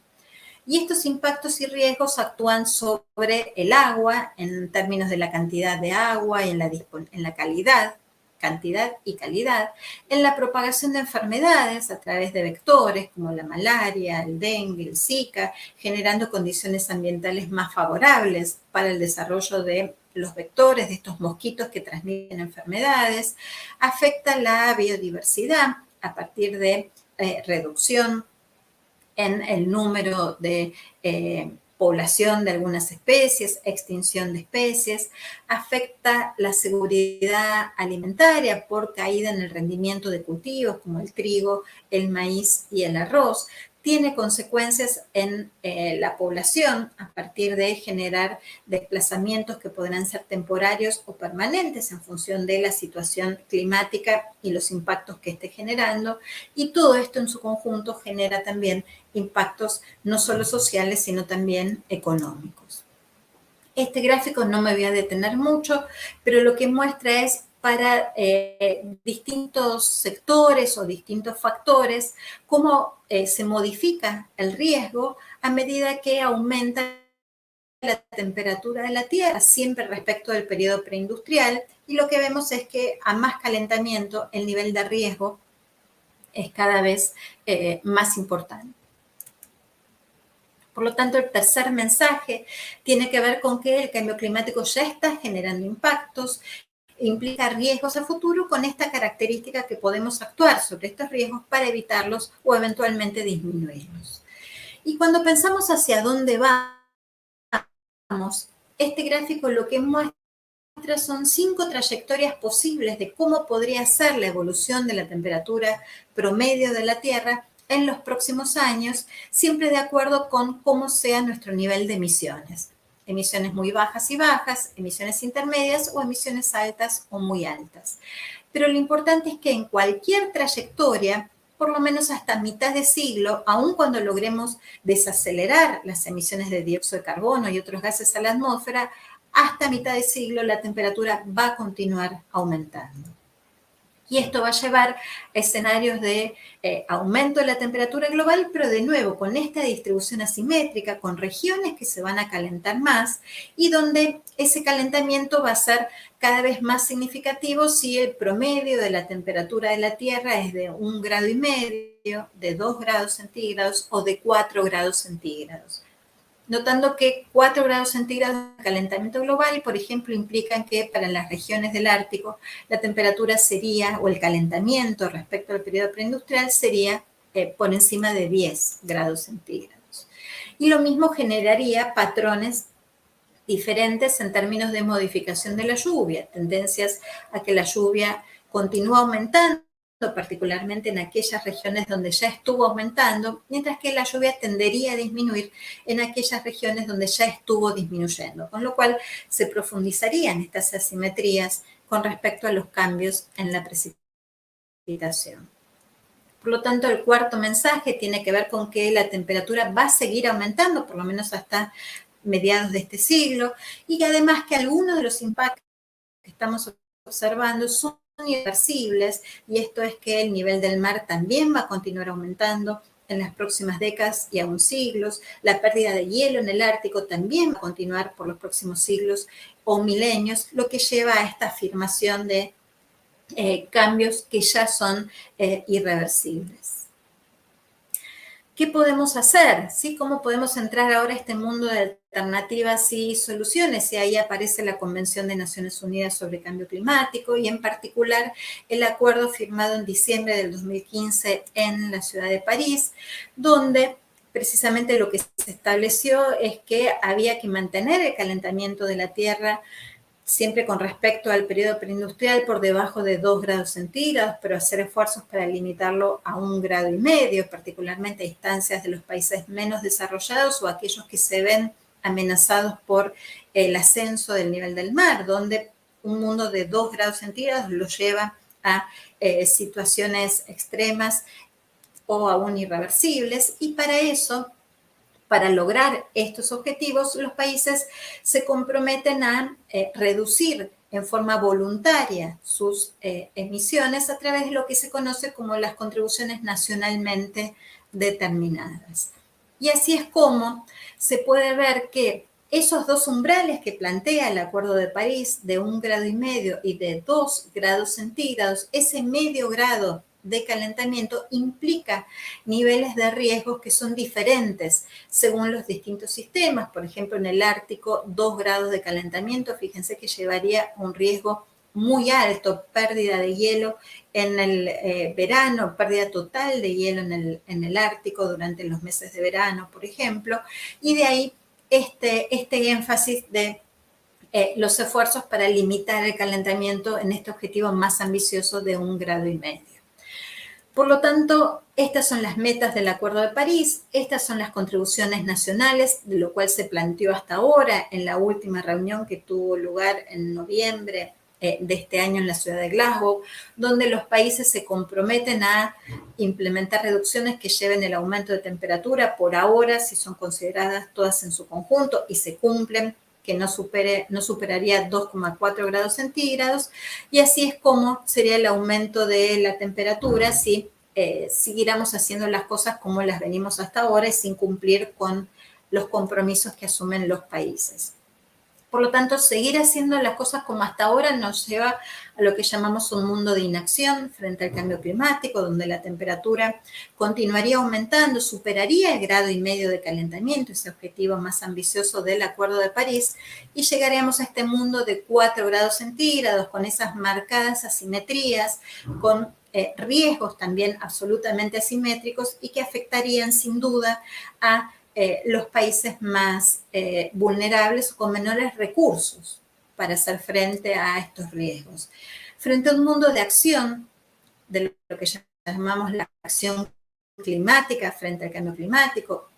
Y estos impactos y riesgos actúan sobre el agua en términos de la cantidad de agua y en la calidad cantidad y calidad, en la propagación de enfermedades a través de vectores como la malaria, el dengue, el Zika, generando condiciones ambientales más favorables para el desarrollo de los vectores, de estos mosquitos que transmiten enfermedades, afecta la biodiversidad a partir de reducción en el número de población de algunas especies, extinción de especies, afecta la seguridad alimentaria por caída en el rendimiento de cultivos como el trigo, el maíz y el arroz. Tiene consecuencias en la población a partir de generar desplazamientos que podrán ser temporarios o permanentes en función de la situación climática y los impactos que esté generando. Y todo esto en su conjunto genera también impactos no solo sociales, sino también económicos. Este gráfico no me voy a detener mucho, pero lo que muestra es para distintos sectores o distintos factores cómo se modifica el riesgo a medida que aumenta la temperatura de la Tierra, siempre respecto del periodo preindustrial, y lo que vemos es que a más calentamiento el nivel de riesgo es cada vez más importante. Por lo tanto, el tercer mensaje tiene que ver con que el cambio climático ya está generando impactos, implica riesgos a futuro con esta característica que podemos actuar sobre estos riesgos para evitarlos o eventualmente disminuirlos. Y cuando pensamos hacia dónde vamos, este gráfico lo que muestra son 5 trayectorias posibles de cómo podría ser la evolución de la temperatura promedio de la Tierra en los próximos años, siempre de acuerdo con cómo sea nuestro nivel de emisiones. Emisiones muy bajas y bajas, emisiones intermedias o emisiones altas o muy altas. Pero lo importante es que en cualquier trayectoria, por lo menos hasta mitad de siglo, aun cuando logremos desacelerar las emisiones de dióxido de carbono y otros gases a la atmósfera, hasta mitad de siglo la temperatura va a continuar aumentando. Y esto va a llevar a escenarios de aumento de la temperatura global, pero de nuevo con esta distribución asimétrica, con regiones que se van a calentar más y donde ese calentamiento va a ser cada vez más significativo si el promedio de la temperatura de la Tierra es de 1,5 grados, de 2 grados centígrados o de 4 grados centígrados. Notando que 4 grados centígrados de calentamiento global, por ejemplo, implican que para las regiones del Ártico la temperatura sería, o el calentamiento respecto al periodo preindustrial sería por encima de 10 grados centígrados. Y lo mismo generaría patrones diferentes en términos de modificación de la lluvia, tendencias a que la lluvia continúe aumentando, particularmente en aquellas regiones donde ya estuvo aumentando, mientras que la lluvia tendería a disminuir en aquellas regiones donde ya estuvo disminuyendo, con lo cual se profundizarían estas asimetrías con respecto a los cambios en la precipitación. Por lo tanto, el cuarto mensaje tiene que ver con que la temperatura va a seguir aumentando, por lo menos hasta mediados de este siglo, y además que algunos de los impactos que estamos observando son irreversibles, y esto es que el nivel del mar también va a continuar aumentando en las próximas décadas y aún siglos. La pérdida de hielo en el Ártico también va a continuar por los próximos siglos o milenios, lo que lleva a esta afirmación de cambios que ya son irreversibles. ¿Qué podemos hacer? ¿Sí? ¿Cómo podemos entrar ahora a este mundo de alternativas y soluciones? Y ahí aparece la Convención de Naciones Unidas sobre Cambio Climático y en particular el acuerdo firmado en diciembre del 2015 en la ciudad de París, donde precisamente lo que se estableció es que había que mantener el calentamiento de la Tierra siempre con respecto al periodo preindustrial por debajo de 2 grados centígrados, pero hacer esfuerzos para limitarlo a 1,5 grados, particularmente a instancias de los países menos desarrollados o aquellos que se ven amenazados por el ascenso del nivel del mar, donde un mundo de 2 grados centígrados lo lleva a situaciones extremas o aún irreversibles, y para eso, para lograr estos objetivos, los países se comprometen a reducir en forma voluntaria sus emisiones a través de lo que se conoce como las contribuciones nacionalmente determinadas. Y así es como se puede ver que Esos dos umbrales que plantea el Acuerdo de París de 1,5 grados y de 2 grados centígrados, ese medio grado de calentamiento implica niveles de riesgos que son diferentes según los distintos sistemas. Por ejemplo, en el Ártico, 2 grados de calentamiento, fíjense que llevaría un riesgo muy alto, pérdida de hielo en el verano, pérdida total de hielo en el Ártico durante los meses de verano, por ejemplo, y de ahí este énfasis de los esfuerzos para limitar el calentamiento en este objetivo más ambicioso de 1,5 grados. Por lo tanto, estas son las metas del Acuerdo de París, estas son las contribuciones nacionales, de lo cual se planteó hasta ahora en la última reunión que tuvo lugar en noviembre de este año en la ciudad de Glasgow, donde los países se comprometen a implementar reducciones que lleven el aumento de temperatura por ahora, si son consideradas todas en su conjunto y se cumplen, que no superaría 2,4 grados centígrados, y así es como sería el aumento de la temperatura si siguiéramos haciendo las cosas como las venimos hasta ahora y sin cumplir con los compromisos que asumen los países. Por lo tanto, seguir haciendo las cosas como hasta ahora nos lleva a lo que llamamos un mundo de inacción frente al cambio climático, donde la temperatura continuaría aumentando, superaría el 1,5 grados de calentamiento, ese objetivo más ambicioso del Acuerdo de París, y llegaríamos a este mundo de 4 grados centígrados, con esas marcadas asimetrías, con riesgos también absolutamente asimétricos y que afectarían sin duda a los países más vulnerables o con menores recursos para hacer frente a estos riesgos. Frente a un mundo de acción, de lo que llamamos la acción climática frente al cambio climático,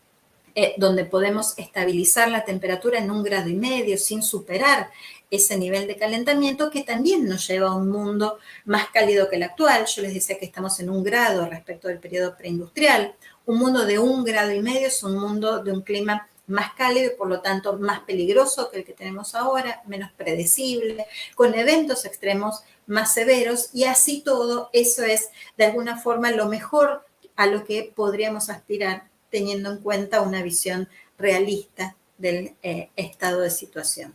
donde podemos estabilizar la temperatura en 1,5 grados sin superar ese nivel de calentamiento, que también nos lleva a un mundo más cálido que el actual. Yo les decía que estamos en 1 grado respecto del periodo preindustrial. Un mundo de 1,5 grados es un mundo de un clima más cálido y por lo tanto más peligroso que el que tenemos ahora, menos predecible, con eventos extremos más severos, y así todo eso es de alguna forma lo mejor a lo que podríamos aspirar teniendo en cuenta una visión realista del estado de situación.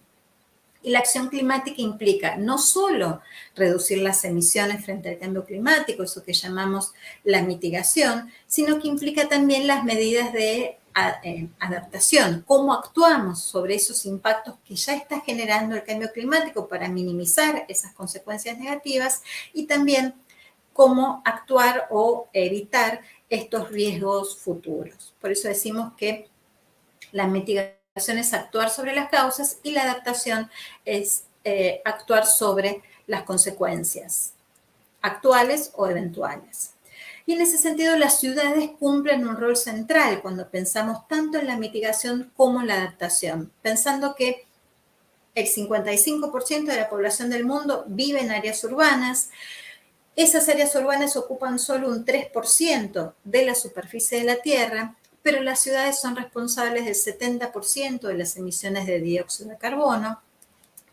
Y la acción climática implica no solo reducir las emisiones frente al cambio climático, eso que llamamos la mitigación, sino que implica también las medidas de adaptación, cómo actuamos sobre esos impactos que ya está generando el cambio climático para minimizar esas consecuencias negativas, y también cómo actuar o evitar estos riesgos futuros. Por eso decimos que la mitigación es actuar sobre las causas y la adaptación es actuar sobre las consecuencias actuales o eventuales. Y en ese sentido, las ciudades cumplen un rol central cuando pensamos tanto en la mitigación como en la adaptación, pensando que el 55% de la población del mundo vive en áreas urbanas. Esas áreas urbanas ocupan solo un 3% de la superficie de la Tierra, pero las ciudades son responsables del 70% de las emisiones de dióxido de carbono,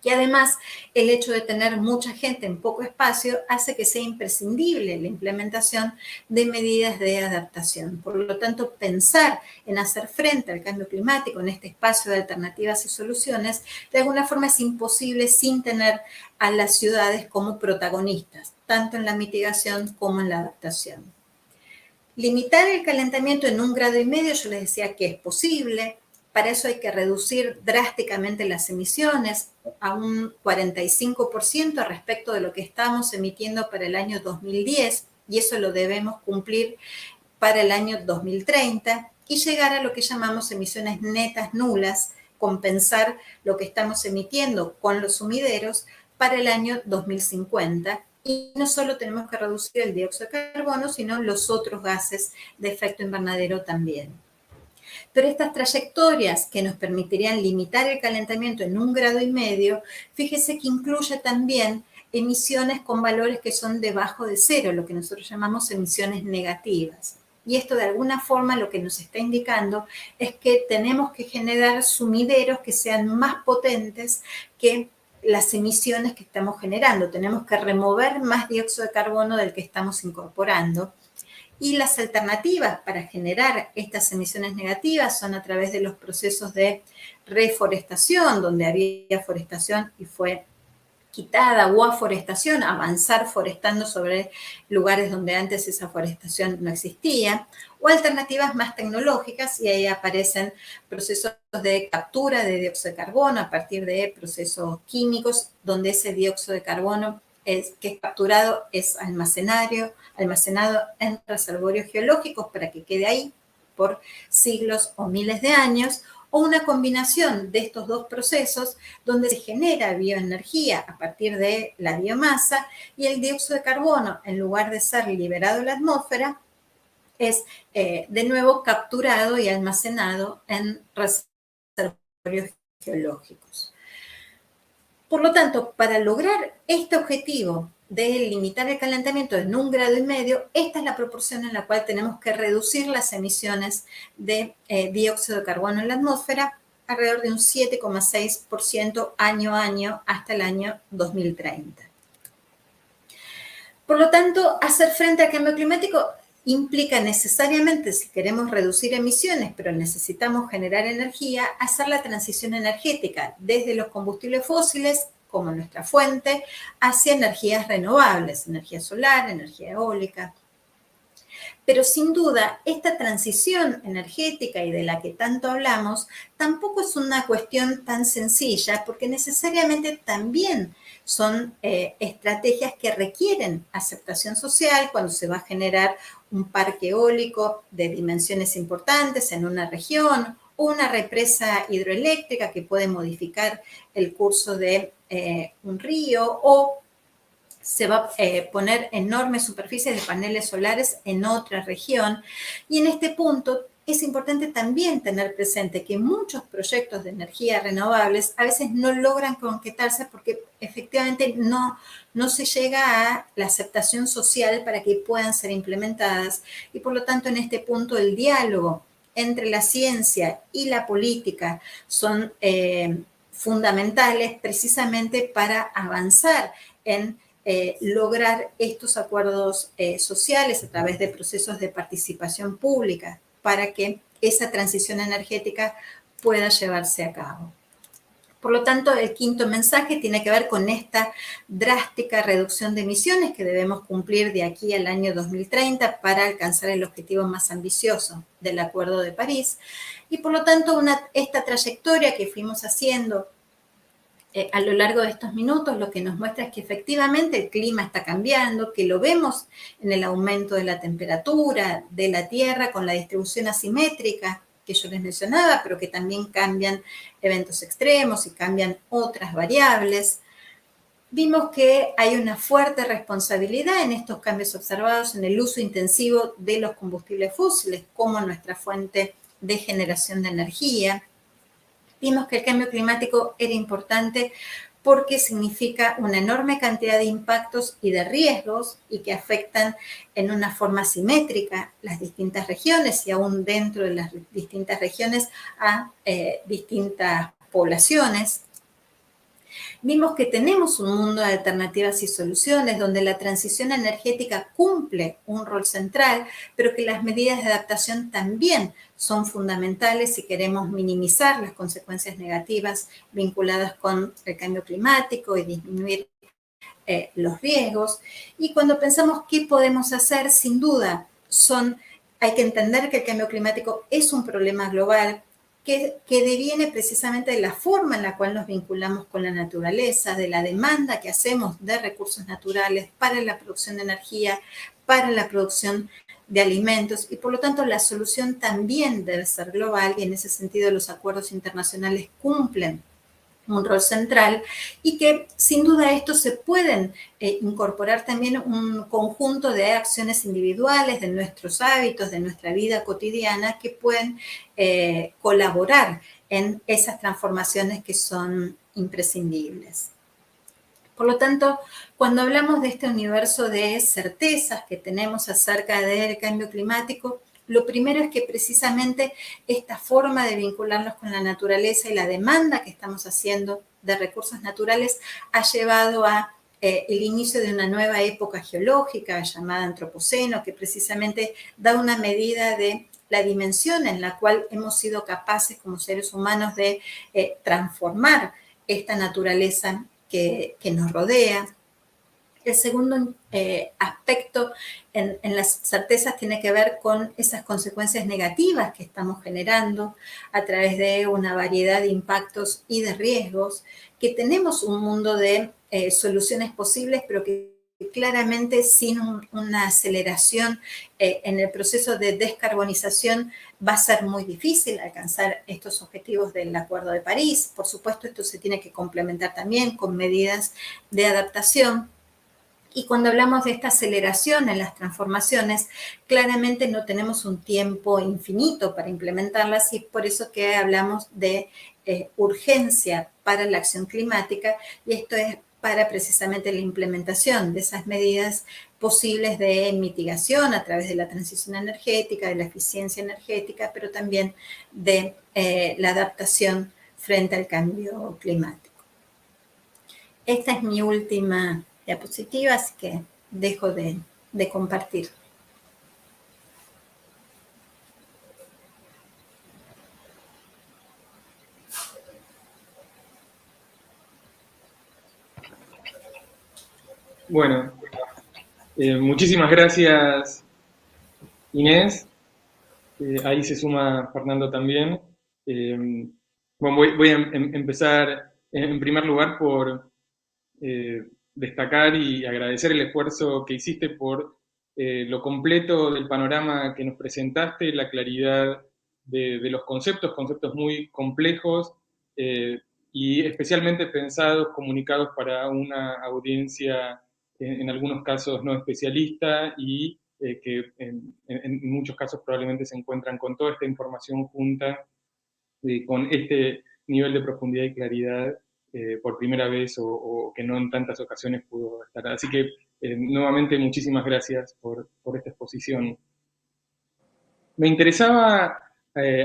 y además el hecho de tener mucha gente en poco espacio hace que sea imprescindible la implementación de medidas de adaptación. Por lo tanto, pensar en hacer frente al cambio climático en este espacio de alternativas y soluciones, de alguna forma es imposible sin tener a las ciudades como protagonistas, tanto en la mitigación como en la adaptación. Limitar el calentamiento en 1,5 grados, yo les decía que es posible. Para eso hay que reducir drásticamente las emisiones a un 45% respecto de lo que estamos emitiendo para el año 2010, y eso lo debemos cumplir para el año 2030, y llegar a lo que llamamos emisiones netas nulas, compensar lo que estamos emitiendo con los sumideros para el año 2050. Y no solo tenemos que reducir el dióxido de carbono, sino los otros gases de efecto invernadero también. Pero estas trayectorias que nos permitirían limitar el calentamiento en 1,5 grados, fíjese que incluye también emisiones con valores que son debajo de cero, lo que nosotros llamamos emisiones negativas. Y esto de alguna forma lo que nos está indicando es que tenemos que generar sumideros que sean más potentes que las emisiones que estamos generando. Tenemos que remover más dióxido de carbono del que estamos incorporando. Y las alternativas para generar estas emisiones negativas son a través de los procesos de reforestación, donde había forestación y fue quitada, o aforestación, avanzar forestando sobre lugares donde antes esa forestación no existía, o alternativas más tecnológicas, y ahí aparecen procesos de captura de dióxido de carbono a partir de procesos químicos, donde ese dióxido de carbono que es capturado es almacenado en reservorios geológicos para que quede ahí por siglos o miles de años, o una combinación de estos dos procesos donde se genera bioenergía a partir de la biomasa y el dióxido de carbono, en lugar de ser liberado a la atmósfera, es de nuevo capturado y almacenado en reservorios geológicos. Por lo tanto, para lograr este objetivo de limitar el calentamiento en 1,5 grados, esta es la proporción en la cual tenemos que reducir las emisiones de dióxido de carbono en la atmósfera alrededor de un 7,6% año a año hasta el año 2030. Por lo tanto, hacer frente al cambio climático implica necesariamente, si queremos reducir emisiones, pero necesitamos generar energía, hacer la transición energética desde los combustibles fósiles, como nuestra fuente, hacia energías renovables, energía solar, energía eólica. Pero sin duda, esta transición energética y de la que tanto hablamos, tampoco es una cuestión tan sencilla, porque necesariamente también son estrategias que requieren aceptación social cuando se va a generar un parque eólico de dimensiones importantes en una región, o una represa hidroeléctrica que puede modificar el curso de un río, o se va a poner enormes superficies de paneles solares en otra región. Y en este punto es importante también tener presente que muchos proyectos de energía renovables a veces no logran concretarse porque efectivamente no se llega a la aceptación social para que puedan ser implementadas. Y por lo tanto, en este punto, el diálogo entre la ciencia y la política son fundamentales precisamente para avanzar en lograr estos acuerdos sociales a través de procesos de participación pública para que esa transición energética pueda llevarse a cabo. Por lo tanto, el quinto mensaje tiene que ver con esta drástica reducción de emisiones que debemos cumplir de aquí al año 2030 para alcanzar el objetivo más ambicioso del Acuerdo de París. Y por lo tanto, esta trayectoria que fuimos haciendo a lo largo de estos minutos, lo que nos muestra es que efectivamente el clima está cambiando, que lo vemos en el aumento de la temperatura de la Tierra con la distribución asimétrica que yo les mencionaba, pero que también cambian eventos extremos y cambian otras variables. Vimos que hay una fuerte responsabilidad en estos cambios observados en el uso intensivo de los combustibles fósiles como nuestra fuente de generación de energía. Vimos que el cambio climático era importante porque significa una enorme cantidad de impactos y de riesgos y que afectan en una forma simétrica las distintas regiones y aún dentro de las distintas regiones a distintas poblaciones. Vimos que tenemos un mundo de alternativas y soluciones donde la transición energética cumple un rol central, pero que las medidas de adaptación también son fundamentales si queremos minimizar las consecuencias negativas vinculadas con el cambio climático y disminuir los riesgos. Y cuando pensamos qué podemos hacer, sin duda, hay que entender que el cambio climático es un problema global que deviene precisamente de la forma en la cual nos vinculamos con la naturaleza, de la demanda que hacemos de recursos naturales para la producción de energía, para la producción de alimentos, y por lo tanto la solución también debe ser global, y en ese sentido los acuerdos internacionales cumplen un rol central, y que sin duda estos se pueden incorporar también un conjunto de acciones individuales de nuestros hábitos, de nuestra vida cotidiana, que pueden colaborar en esas transformaciones que son imprescindibles. Por lo tanto, cuando hablamos de este universo de certezas que tenemos acerca del cambio climático, lo primero es que precisamente esta forma de vincularnos con la naturaleza y la demanda que estamos haciendo de recursos naturales ha llevado a el inicio de una nueva época geológica llamada Antropoceno, que precisamente da una medida de la dimensión en la cual hemos sido capaces como seres humanos de transformar esta naturaleza que nos rodea. El segundo aspecto en las certezas tiene que ver con esas consecuencias negativas que estamos generando a través de una variedad de impactos y de riesgos, que tenemos un mundo de soluciones posibles, pero que claramente sin una aceleración en el proceso de descarbonización va a ser muy difícil alcanzar estos objetivos del Acuerdo de París. Por supuesto, esto se tiene que complementar también con medidas de adaptación. Y cuando hablamos de esta aceleración en las transformaciones, claramente no tenemos un tiempo infinito para implementarlas y por eso que hablamos de urgencia para la acción climática, y esto es para precisamente la implementación de esas medidas posibles de mitigación a través de la transición energética, de la eficiencia energética, pero también de la adaptación frente al cambio climático. Esta es mi última diapositiva, así que dejo de compartir.
Bueno, muchísimas gracias, Inés. Ahí se suma Fernando también. Bueno, voy a empezar en primer lugar por destacar y agradecer el esfuerzo que hiciste por lo completo del panorama que nos presentaste, la claridad de los conceptos muy complejos y especialmente pensados, comunicados para una audiencia en algunos casos no especialista y que en muchos casos probablemente se encuentran con toda esta información junta, con este nivel de profundidad y claridad por primera vez o que no en tantas ocasiones pudo estar. Así que nuevamente muchísimas gracias por esta exposición. Me interesaba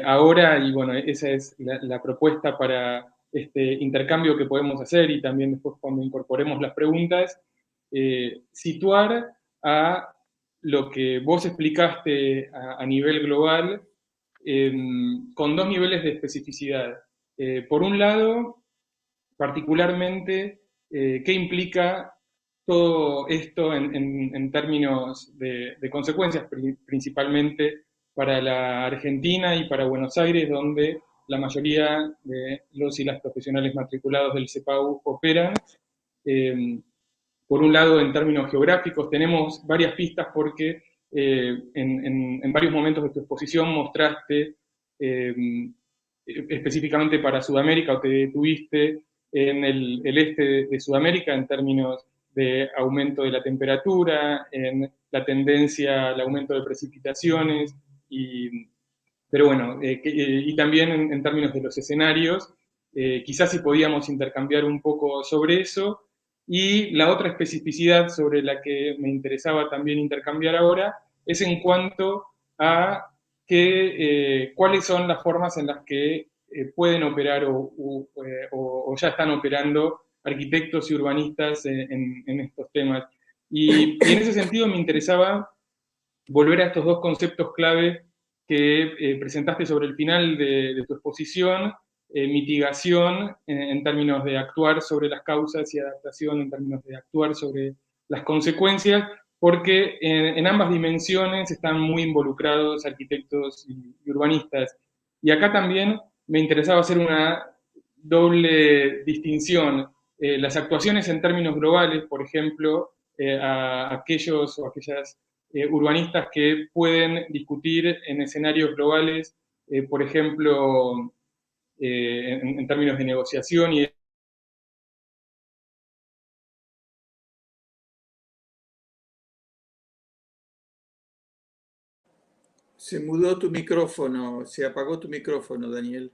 ahora, y bueno, esa es la propuesta para este intercambio que podemos hacer y también después cuando incorporemos las preguntas, situar a lo que vos explicaste a nivel global con dos niveles de especificidad. Por un lado, particularmente, ¿qué implica todo esto en términos de consecuencias, principalmente para la Argentina y para Buenos Aires, donde la mayoría de los y las profesionales matriculados del CEPAU operan? Por un lado, en términos geográficos, tenemos varias pistas porque en varios momentos de tu exposición mostraste específicamente para Sudamérica, o te detuviste en el este de Sudamérica en términos de aumento de la temperatura, en la tendencia al aumento de precipitaciones, pero bueno, y también en términos de los escenarios, quizás si podíamos intercambiar un poco sobre eso. Y la otra especificidad sobre la que me interesaba también intercambiar ahora es en cuanto a cuáles son las formas en las que pueden operar o ya están operando arquitectos y urbanistas en estos temas. Y en ese sentido me interesaba volver a estos dos conceptos clave que presentaste sobre el final de tu exposición, mitigación en términos de actuar sobre las causas y adaptación en términos de actuar sobre las consecuencias, porque en ambas dimensiones están muy involucrados arquitectos y urbanistas. Y acá también me interesaba hacer una doble distinción. Las actuaciones en términos globales, por ejemplo, a aquellos o aquellas urbanistas que pueden discutir en escenarios globales, por ejemplo, en términos de negociación y
Se mudó tu micrófono, se apagó tu micrófono, Daniel.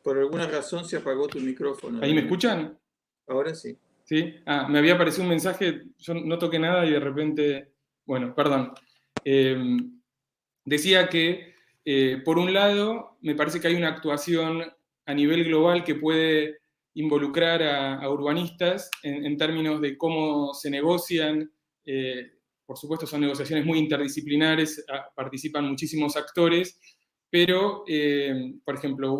Por alguna razón se apagó tu micrófono.
¿Ahí me escuchan?
Ahora sí.
¿Sí? Me había aparecido un mensaje, yo no toqué nada y de repente, bueno, perdón. Decía que Por un lado, me parece que hay una actuación a nivel global que puede involucrar a urbanistas en términos de cómo se negocian. Por supuesto, son negociaciones muy interdisciplinares, participan muchísimos actores, pero, por ejemplo,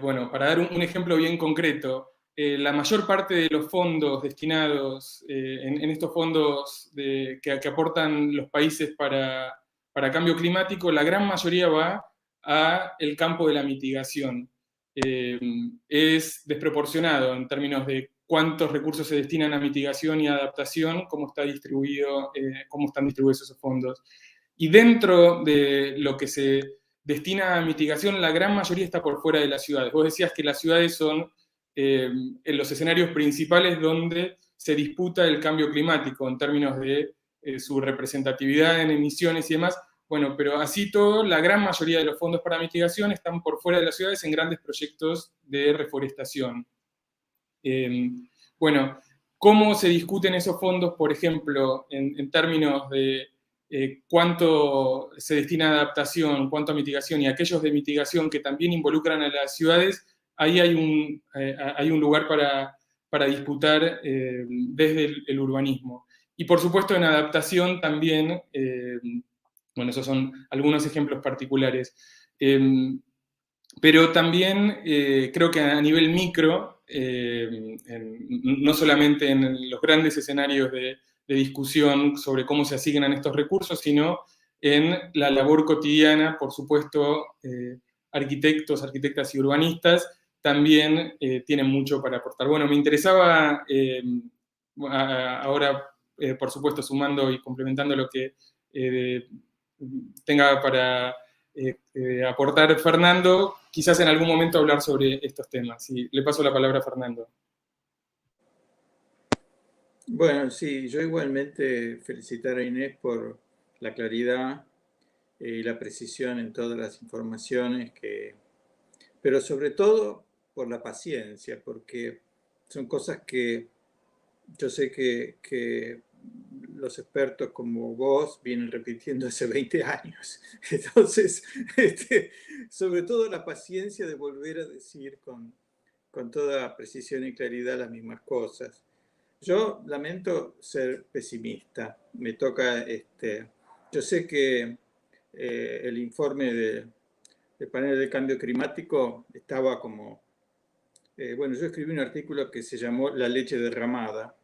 bueno, para dar un ejemplo bien concreto, la mayor parte de los fondos destinados en estos fondos que aportan los países para cambio climático, la gran mayoría va al campo de la mitigación. Es desproporcionado en términos de cuántos recursos se destinan a mitigación y adaptación, cómo están distribuidos esos fondos. Y dentro de lo que se destina a mitigación, la gran mayoría está por fuera de las ciudades. Vos decías que las ciudades son en los escenarios principales donde se disputa el cambio climático en términos de su representatividad en emisiones y demás. Bueno, pero así todo, la gran mayoría de los fondos para mitigación están por fuera de las ciudades en grandes proyectos de reforestación. Bueno, ¿cómo se discuten esos fondos, por ejemplo, en términos de cuánto se destina a adaptación, cuánto a mitigación, y aquellos de mitigación que también involucran a las ciudades? Ahí hay un lugar para disputar desde el urbanismo. Y por supuesto en adaptación también, bueno, esos son algunos ejemplos particulares. Pero también creo que a nivel micro, no solamente en los grandes escenarios de discusión sobre cómo se asignan estos recursos, sino en la labor cotidiana, por supuesto, arquitectos, arquitectas y urbanistas también tienen mucho para aportar. Bueno, me interesaba ahora, por supuesto, sumando y complementando lo que tenga para aportar Fernando, quizás en algún momento hablar sobre estos temas. Y le paso la palabra a Fernando.
Bueno, sí, yo igualmente felicitar a Inés por la claridad y la precisión en todas las informaciones, pero sobre todo por la paciencia, porque son cosas que yo sé que los expertos como vos vienen repitiendo hace 20 años. Entonces, sobre todo la paciencia de volver a decir con toda precisión y claridad las mismas cosas. Yo lamento ser pesimista. Me toca, yo sé que el informe del panel de cambio climático estaba como, bueno, yo escribí un artículo que se llamó La leche derramada,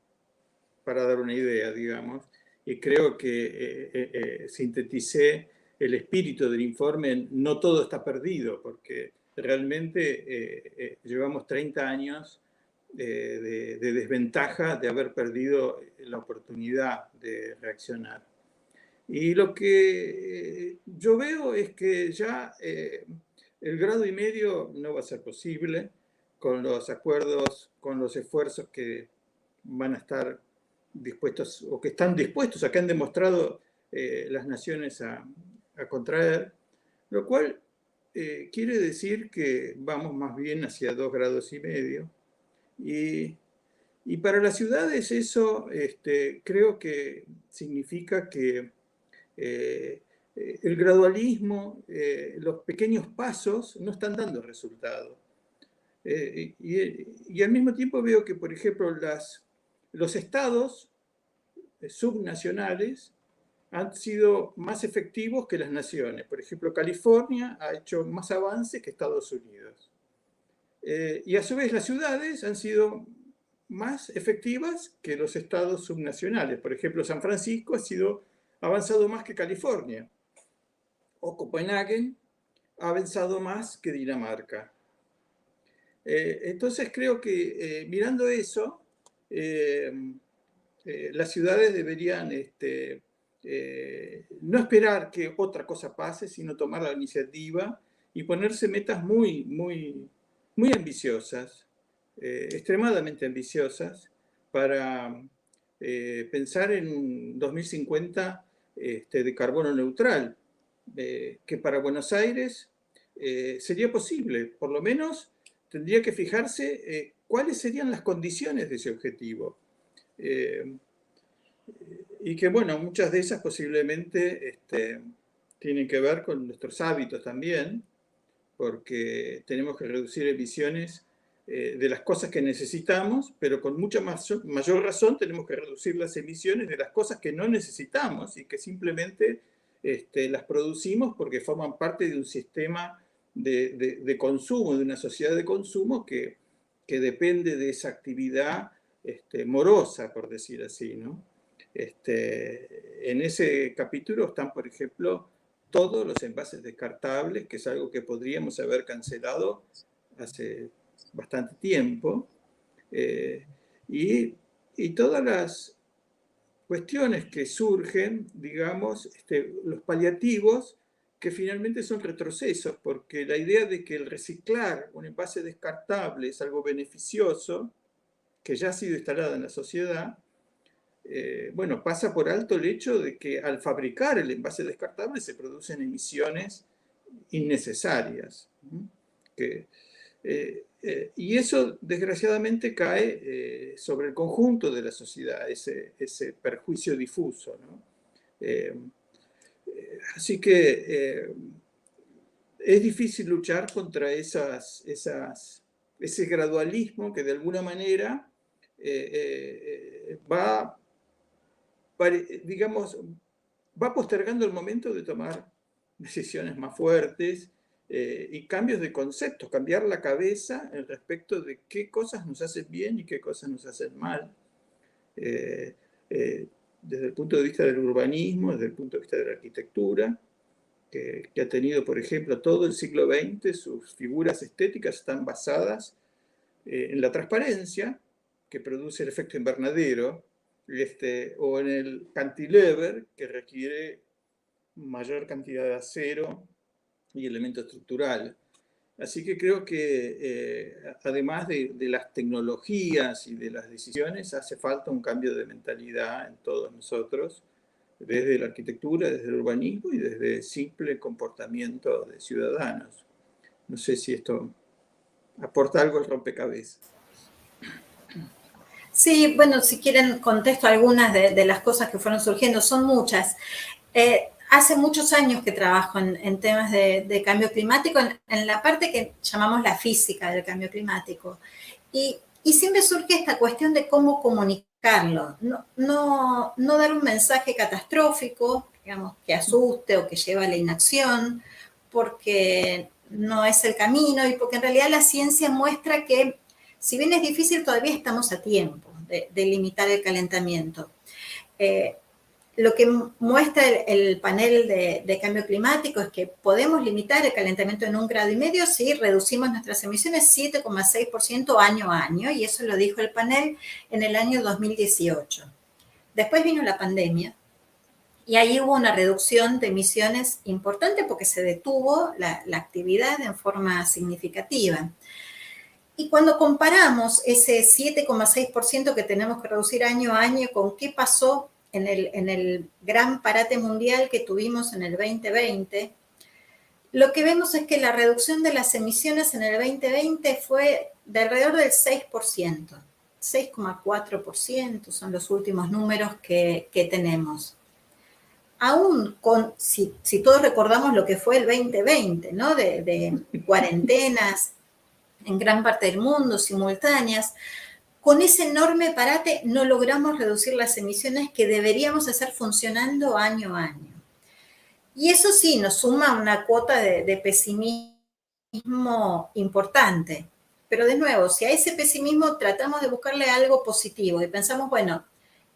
para dar una idea, digamos, y creo que sinteticé el espíritu del informe. No todo está perdido, porque realmente llevamos 30 años de desventaja de haber perdido la oportunidad de reaccionar. Y lo que yo veo es que ya el 1,5 grados no va a ser posible con los acuerdos, con los esfuerzos que van a estar dispuestos, o que están dispuestos, a que han demostrado las naciones a contraer, lo cual quiere decir que vamos más bien hacia 2,5 grados. Y para las ciudades eso creo que significa que el gradualismo, los pequeños pasos no están dando resultado. Y al mismo tiempo veo que, por ejemplo, los estados subnacionales han sido más efectivos que las naciones. Por ejemplo, California ha hecho más avances que Estados Unidos. Y a su vez las ciudades han sido más efectivas que los estados subnacionales. Por ejemplo, San Francisco ha avanzado más que California. O Copenhague ha avanzado más que Dinamarca. Entonces creo que mirando eso, las ciudades deberían no esperar que otra cosa pase, sino tomar la iniciativa y ponerse metas muy, muy, muy ambiciosas, extremadamente ambiciosas, para pensar en un 2050 de carbono neutral, que para Buenos Aires sería posible. Por lo menos tendría que fijarse cuáles serían las condiciones de ese objetivo. Y que, bueno, muchas de esas posiblemente tienen que ver con nuestros hábitos también, porque tenemos que reducir emisiones de las cosas que necesitamos, pero con mucha mayor razón tenemos que reducir las emisiones de las cosas que no necesitamos y que simplemente las producimos porque forman parte de un sistema de consumo, de una sociedad de consumo que depende de esa actividad morosa, por decir así, ¿no? En ese capítulo están, por ejemplo, todos los envases descartables, que es algo que podríamos haber cancelado hace bastante tiempo, y todas las cuestiones que surgen, digamos, los paliativos, que finalmente son retrocesos, porque la idea de que el reciclar un envase descartable es algo beneficioso, que ya ha sido instalada en la sociedad, bueno, pasa por alto el hecho de que al fabricar el envase descartable se producen emisiones innecesarias. Y eso, desgraciadamente, cae sobre el conjunto de la sociedad, ese perjuicio difuso, ¿no? Así que es difícil luchar contra ese gradualismo que de alguna manera digamos, va postergando el momento de tomar decisiones más fuertes y cambios de conceptos, cambiar la cabeza en respecto de qué cosas nos hacen bien y qué cosas nos hacen mal. Desde el punto de vista del urbanismo, desde el punto de vista de la arquitectura, que ha tenido, por ejemplo, todo el siglo XX, sus figuras estéticas están basadas en la transparencia, que produce el efecto invernadero, o en el cantilever, que requiere mayor cantidad de acero y elemento estructural. Así que creo que además de las tecnologías y de las decisiones, hace falta un cambio de mentalidad en todos nosotros, desde la arquitectura, desde el urbanismo y desde el simple comportamiento de ciudadanos. No sé si esto aporta algo al rompecabezas.
Sí, bueno, si quieren contesto algunas de las cosas que fueron surgiendo, son muchas. Hace muchos años que trabajo en temas de cambio climático, en la parte que llamamos la física del cambio climático. Y siempre surge esta cuestión de cómo comunicarlo. No dar un mensaje catastrófico, digamos, que asuste o que lleve a la inacción, porque no es el camino y porque en realidad la ciencia muestra que, si bien es difícil, todavía estamos a tiempo de limitar el calentamiento. Lo que muestra el panel de cambio climático es que podemos limitar el calentamiento en 1,5 grados si reducimos nuestras emisiones 7,6% año a año, y eso lo dijo el panel en el año 2018. Después vino la pandemia y ahí hubo una reducción de emisiones importante porque se detuvo la actividad en forma significativa. Y cuando comparamos ese 7,6% que tenemos que reducir año a año con qué pasó en el gran parate mundial que tuvimos en el 2020, lo que vemos es que la reducción de las emisiones en el 2020 fue de alrededor del 6%, 6,4% son los últimos números que tenemos. Aún si todos recordamos lo que fue el 2020, ¿no? de cuarentenas en gran parte del mundo, simultáneas, con ese enorme parate no logramos reducir las emisiones que deberíamos hacer funcionando año a año. Y eso sí, nos suma una cuota de pesimismo importante. Pero de nuevo, si a ese pesimismo tratamos de buscarle algo positivo y pensamos, bueno,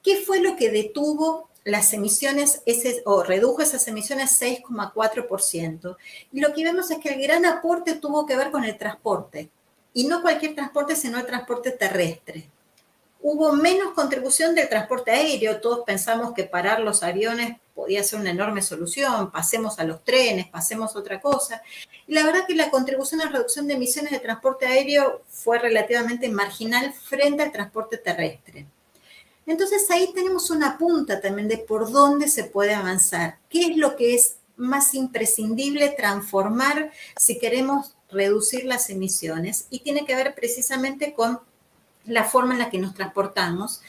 ¿qué fue lo que detuvo las emisiones o redujo esas emisiones 6,4%? Y lo que vemos es que el gran aporte tuvo que ver con el transporte. Y no cualquier transporte, sino el transporte terrestre. Hubo menos contribución del transporte aéreo. Todos pensamos que parar los aviones podía ser una enorme solución. Pasemos a los trenes, pasemos a otra cosa. Y la verdad que la contribución a la reducción de emisiones de transporte aéreo fue relativamente marginal frente al transporte terrestre. Entonces ahí tenemos una punta también de por dónde se puede avanzar. ¿Qué es lo que es más imprescindible transformar si queremos reducir las emisiones? Y tiene que ver precisamente con la forma en la que nos transportamos.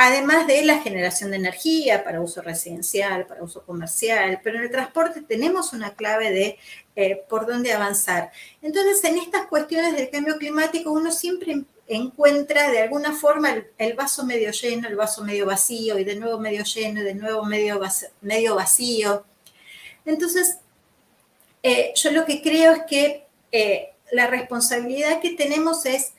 además de la generación de energía para uso residencial, para uso comercial, pero en el transporte tenemos una clave de por dónde avanzar. Entonces, en estas cuestiones del cambio climático, uno siempre encuentra de alguna forma el vaso medio lleno, el vaso medio vacío, y de nuevo medio lleno, y de nuevo medio vacío. Entonces, yo lo que creo es que la responsabilidad que tenemos es,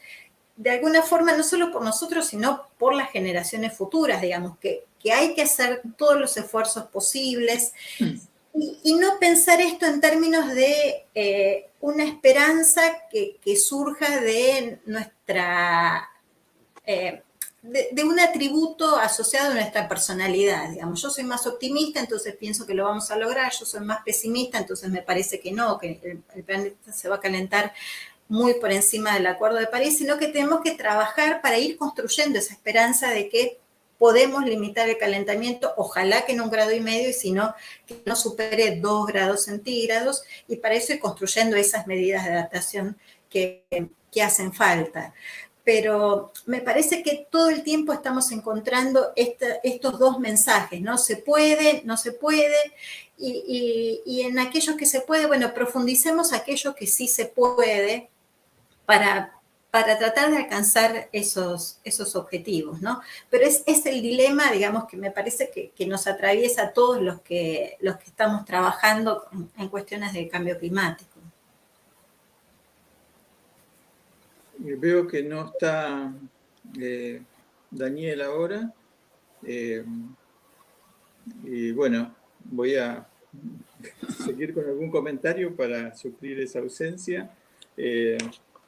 de alguna forma, no solo por nosotros, sino por las generaciones futuras, digamos, que hay que hacer todos los esfuerzos posibles y no pensar esto en términos de una esperanza que surja de nuestra... de un atributo asociado a nuestra personalidad, digamos. Yo soy más optimista, entonces pienso que lo vamos a lograr. Yo soy más pesimista, entonces me parece que no, que el planeta se va a calentar muy por encima del Acuerdo de París, sino que tenemos que trabajar para ir construyendo esa esperanza de que podemos limitar el calentamiento, ojalá que en 1,5 grados, y si no, que no supere 2 grados centígrados, y para eso ir construyendo esas medidas de adaptación que hacen falta. Pero me parece que todo el tiempo estamos encontrando estos dos mensajes, ¿no? Se puede, no se puede, y en aquellos que se puede, bueno, profundicemos aquello que sí se puede para tratar de alcanzar esos objetivos, ¿no? Pero es el dilema, digamos, que me parece que nos atraviesa a todos los que estamos trabajando en cuestiones de cambio climático.
Veo que no está Daniel ahora. Y bueno, voy a seguir con algún comentario para suplir esa ausencia.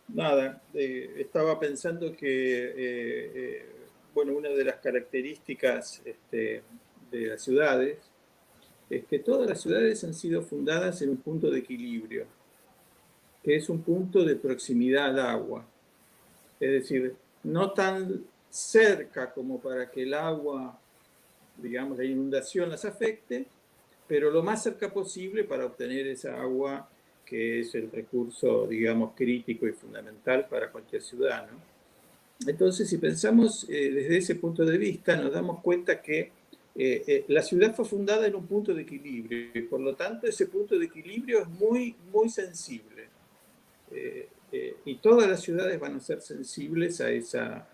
Nada, estaba pensando que, bueno, una de las características de las ciudades es que todas las ciudades han sido fundadas en un punto de equilibrio, que es un punto de proximidad al agua. Es decir, no tan cerca como para que el agua, digamos, la inundación las afecte, pero lo más cerca posible para obtener esa agua que es el recurso, digamos, crítico y fundamental para cualquier ciudad, ¿no? Entonces, si pensamos desde ese punto de vista, nos damos cuenta que la ciudad fue fundada en un punto de equilibrio, y por lo tanto ese punto de equilibrio es muy, muy sensible. Y todas las ciudades van a ser sensibles a esa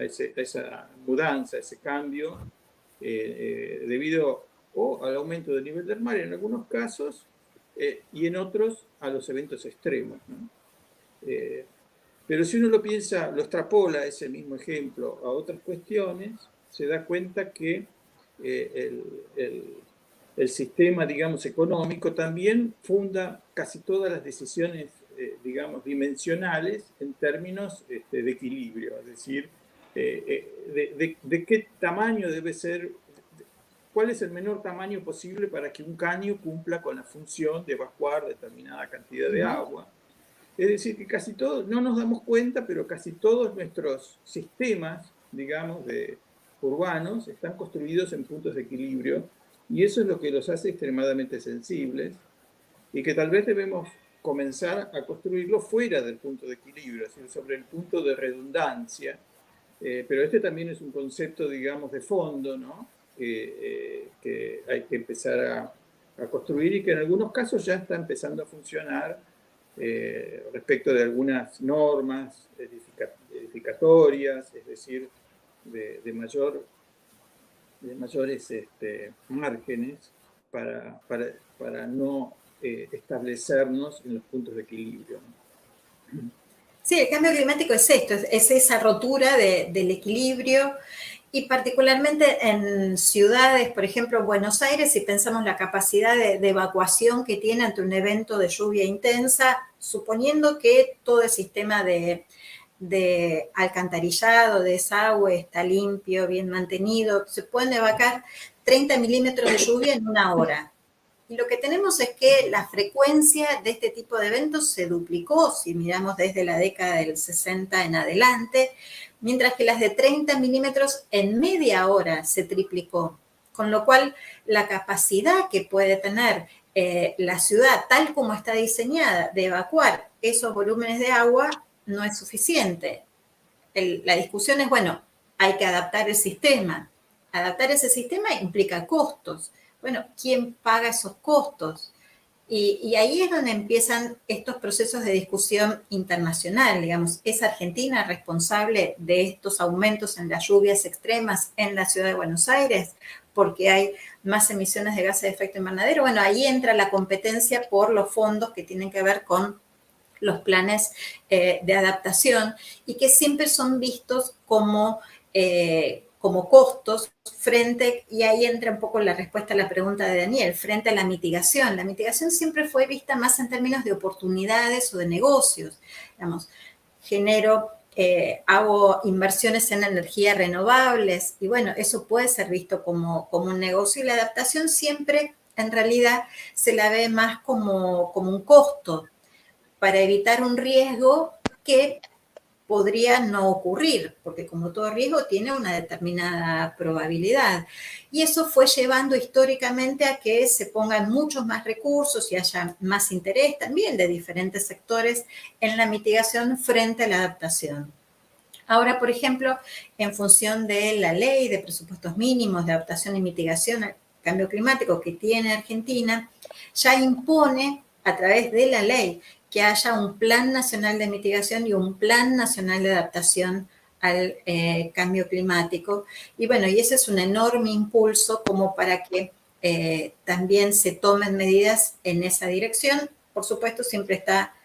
mudanza, a ese cambio, debido o al aumento del nivel del mar en algunos casos, y en otros a los eventos extremos, ¿no? Pero si uno lo piensa, lo extrapola ese mismo ejemplo a otras cuestiones, se da cuenta que el sistema, digamos, económico también funda casi todas las decisiones, digamos, dimensionales en términos de equilibrio, es decir, de qué tamaño debe ser, cuál es el menor tamaño posible para que un caño cumpla con la función de evacuar determinada cantidad de agua. Es decir, que casi todos, no nos damos cuenta, pero casi todos nuestros sistemas, digamos, urbanos, están construidos en puntos de equilibrio, y eso es lo que los hace extremadamente sensibles, y que tal vez debemos comenzar a construirlo fuera del punto de equilibrio, es decir, sobre el punto de redundancia. Pero este también es un concepto, digamos, de fondo, ¿no? Que hay que empezar a construir, y que en algunos casos ya está empezando a funcionar respecto de algunas normas edificatorias, es decir, de mayores márgenes para no establecernos en los puntos de equilibrio, ¿no?
Sí, el cambio climático es esto, es esa rotura del equilibrio, y particularmente en ciudades, por ejemplo, Buenos Aires, si pensamos la capacidad de evacuación que tiene ante un evento de lluvia intensa, suponiendo que todo el sistema de alcantarillado, de desagüe está limpio, bien mantenido, se pueden evacuar 30 milímetros de lluvia en 1 hora. Y lo que tenemos es que la frecuencia de este tipo de eventos se duplicó, si miramos desde la década del 60 en adelante, mientras que las de 30 milímetros en media hora se triplicó. Con lo cual, la capacidad que puede tener la ciudad, tal como está diseñada, de evacuar esos volúmenes de agua, no es suficiente. La discusión es, bueno, hay que adaptar el sistema. adaptar ese sistema implica costos. Bueno, ¿quién paga esos costos? Y ahí es donde empiezan estos procesos de discusión internacional, digamos. ¿Es Argentina responsable de estos aumentos en las lluvias extremas en la ciudad de Buenos Aires? Porque hay más emisiones de gases de efecto invernadero. Bueno, ahí entra la competencia por los fondos que tienen que ver con los planes de adaptación y que siempre son vistos como costos frente, y ahí entra un poco la respuesta a la pregunta de Daniel, frente a la mitigación. La mitigación siempre fue vista más en términos de oportunidades o de negocios. Digamos, hago inversiones en energías renovables y bueno, eso puede ser visto como un negocio, y la adaptación siempre en realidad se la ve más como un costo para evitar un riesgo que podría no ocurrir, porque como todo riesgo tiene una determinada probabilidad. Y eso fue llevando históricamente a que se pongan muchos más recursos y haya más interés también de diferentes sectores en la mitigación frente a la adaptación. Ahora, por ejemplo, en función de la ley de presupuestos mínimos de adaptación y mitigación al cambio climático que tiene Argentina, ya impone a través de la ley que haya un plan nacional de mitigación y un plan nacional de adaptación al cambio climático. Y bueno, y ese es un enorme impulso como para que también se tomen medidas en esa dirección. Por supuesto, siempre está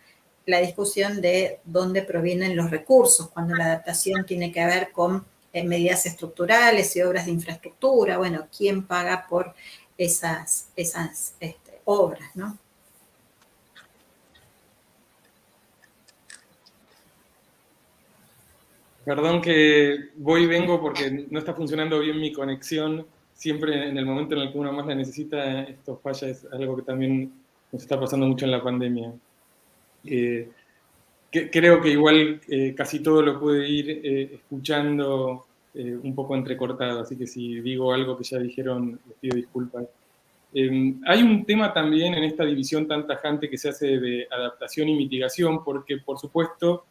la discusión de dónde provienen los recursos, cuando la adaptación tiene que ver con medidas estructurales y obras de infraestructura. Bueno, ¿quién paga por esas obras, ¿no?
Perdón que voy y vengo porque no está funcionando bien mi conexión. Siempre en el momento en el que uno más la necesita, esto falla. Es algo que también nos está pasando mucho en la pandemia. Creo que igual casi todo lo pude ir escuchando un poco entrecortado, así que si digo algo que ya dijeron, les pido disculpas. Hay un tema también en esta división tan tajante que se hace de adaptación y mitigación, porque por supuesto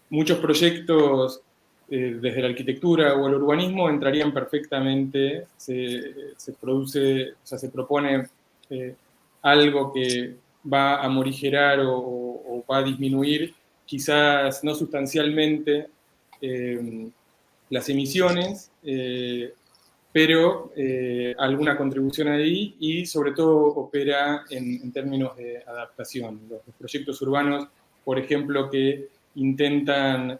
muchos proyectos desde la arquitectura o el urbanismo entrarían perfectamente, se propone algo que va a morigerar o va a disminuir, quizás no sustancialmente, las emisiones, pero alguna contribución ahí, y sobre todo opera en términos de adaptación. Los proyectos urbanos, por ejemplo, que intentan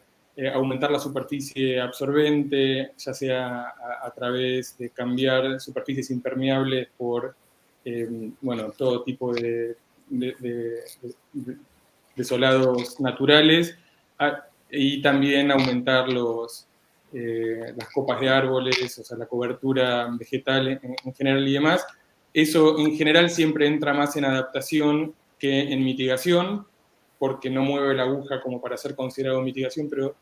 aumentar la superficie absorbente, ya sea a través de cambiar superficies impermeables por todo tipo de desolados naturales, y también aumentar las copas de árboles, o sea, la cobertura vegetal en general y demás. Eso en general siempre entra más en adaptación que en mitigación, porque no mueve la aguja como para ser considerado mitigación, pero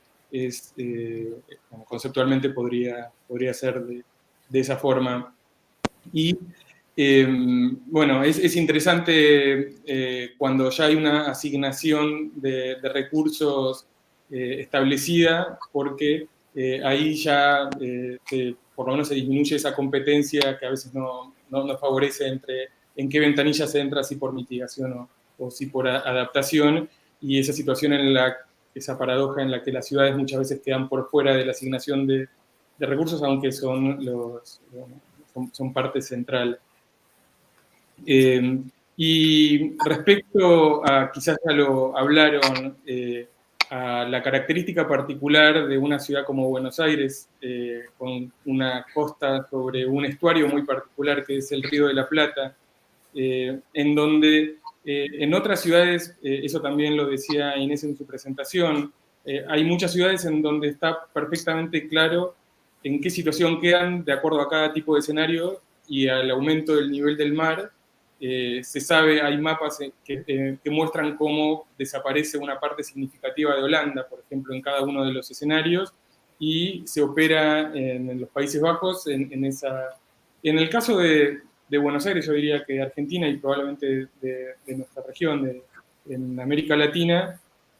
conceptualmente podría ser de esa forma. Y bueno, es interesante cuando ya hay una asignación de recursos establecida, porque ahí ya por lo menos se disminuye esa competencia que a veces no favorece entre en qué ventanilla se entra, si por mitigación o si por adaptación, y esa situación esa paradoja en la que las ciudades muchas veces quedan por fuera de la asignación de recursos, aunque son parte central. Y respecto a, quizás ya lo hablaron, a la característica particular de una ciudad como Buenos Aires, con una costa sobre un estuario muy particular que es el Río de la Plata, en donde en otras ciudades, eso también lo decía Inés en su presentación, hay muchas ciudades en donde está perfectamente claro en qué situación quedan de acuerdo a cada tipo de escenario y al aumento del nivel del mar. Se sabe, hay mapas que muestran cómo desaparece una parte significativa de Holanda, por ejemplo, en cada uno de los escenarios, y se opera en los Países Bajos en el caso de Buenos Aires, yo diría que de Argentina y probablemente de nuestra región, en América Latina,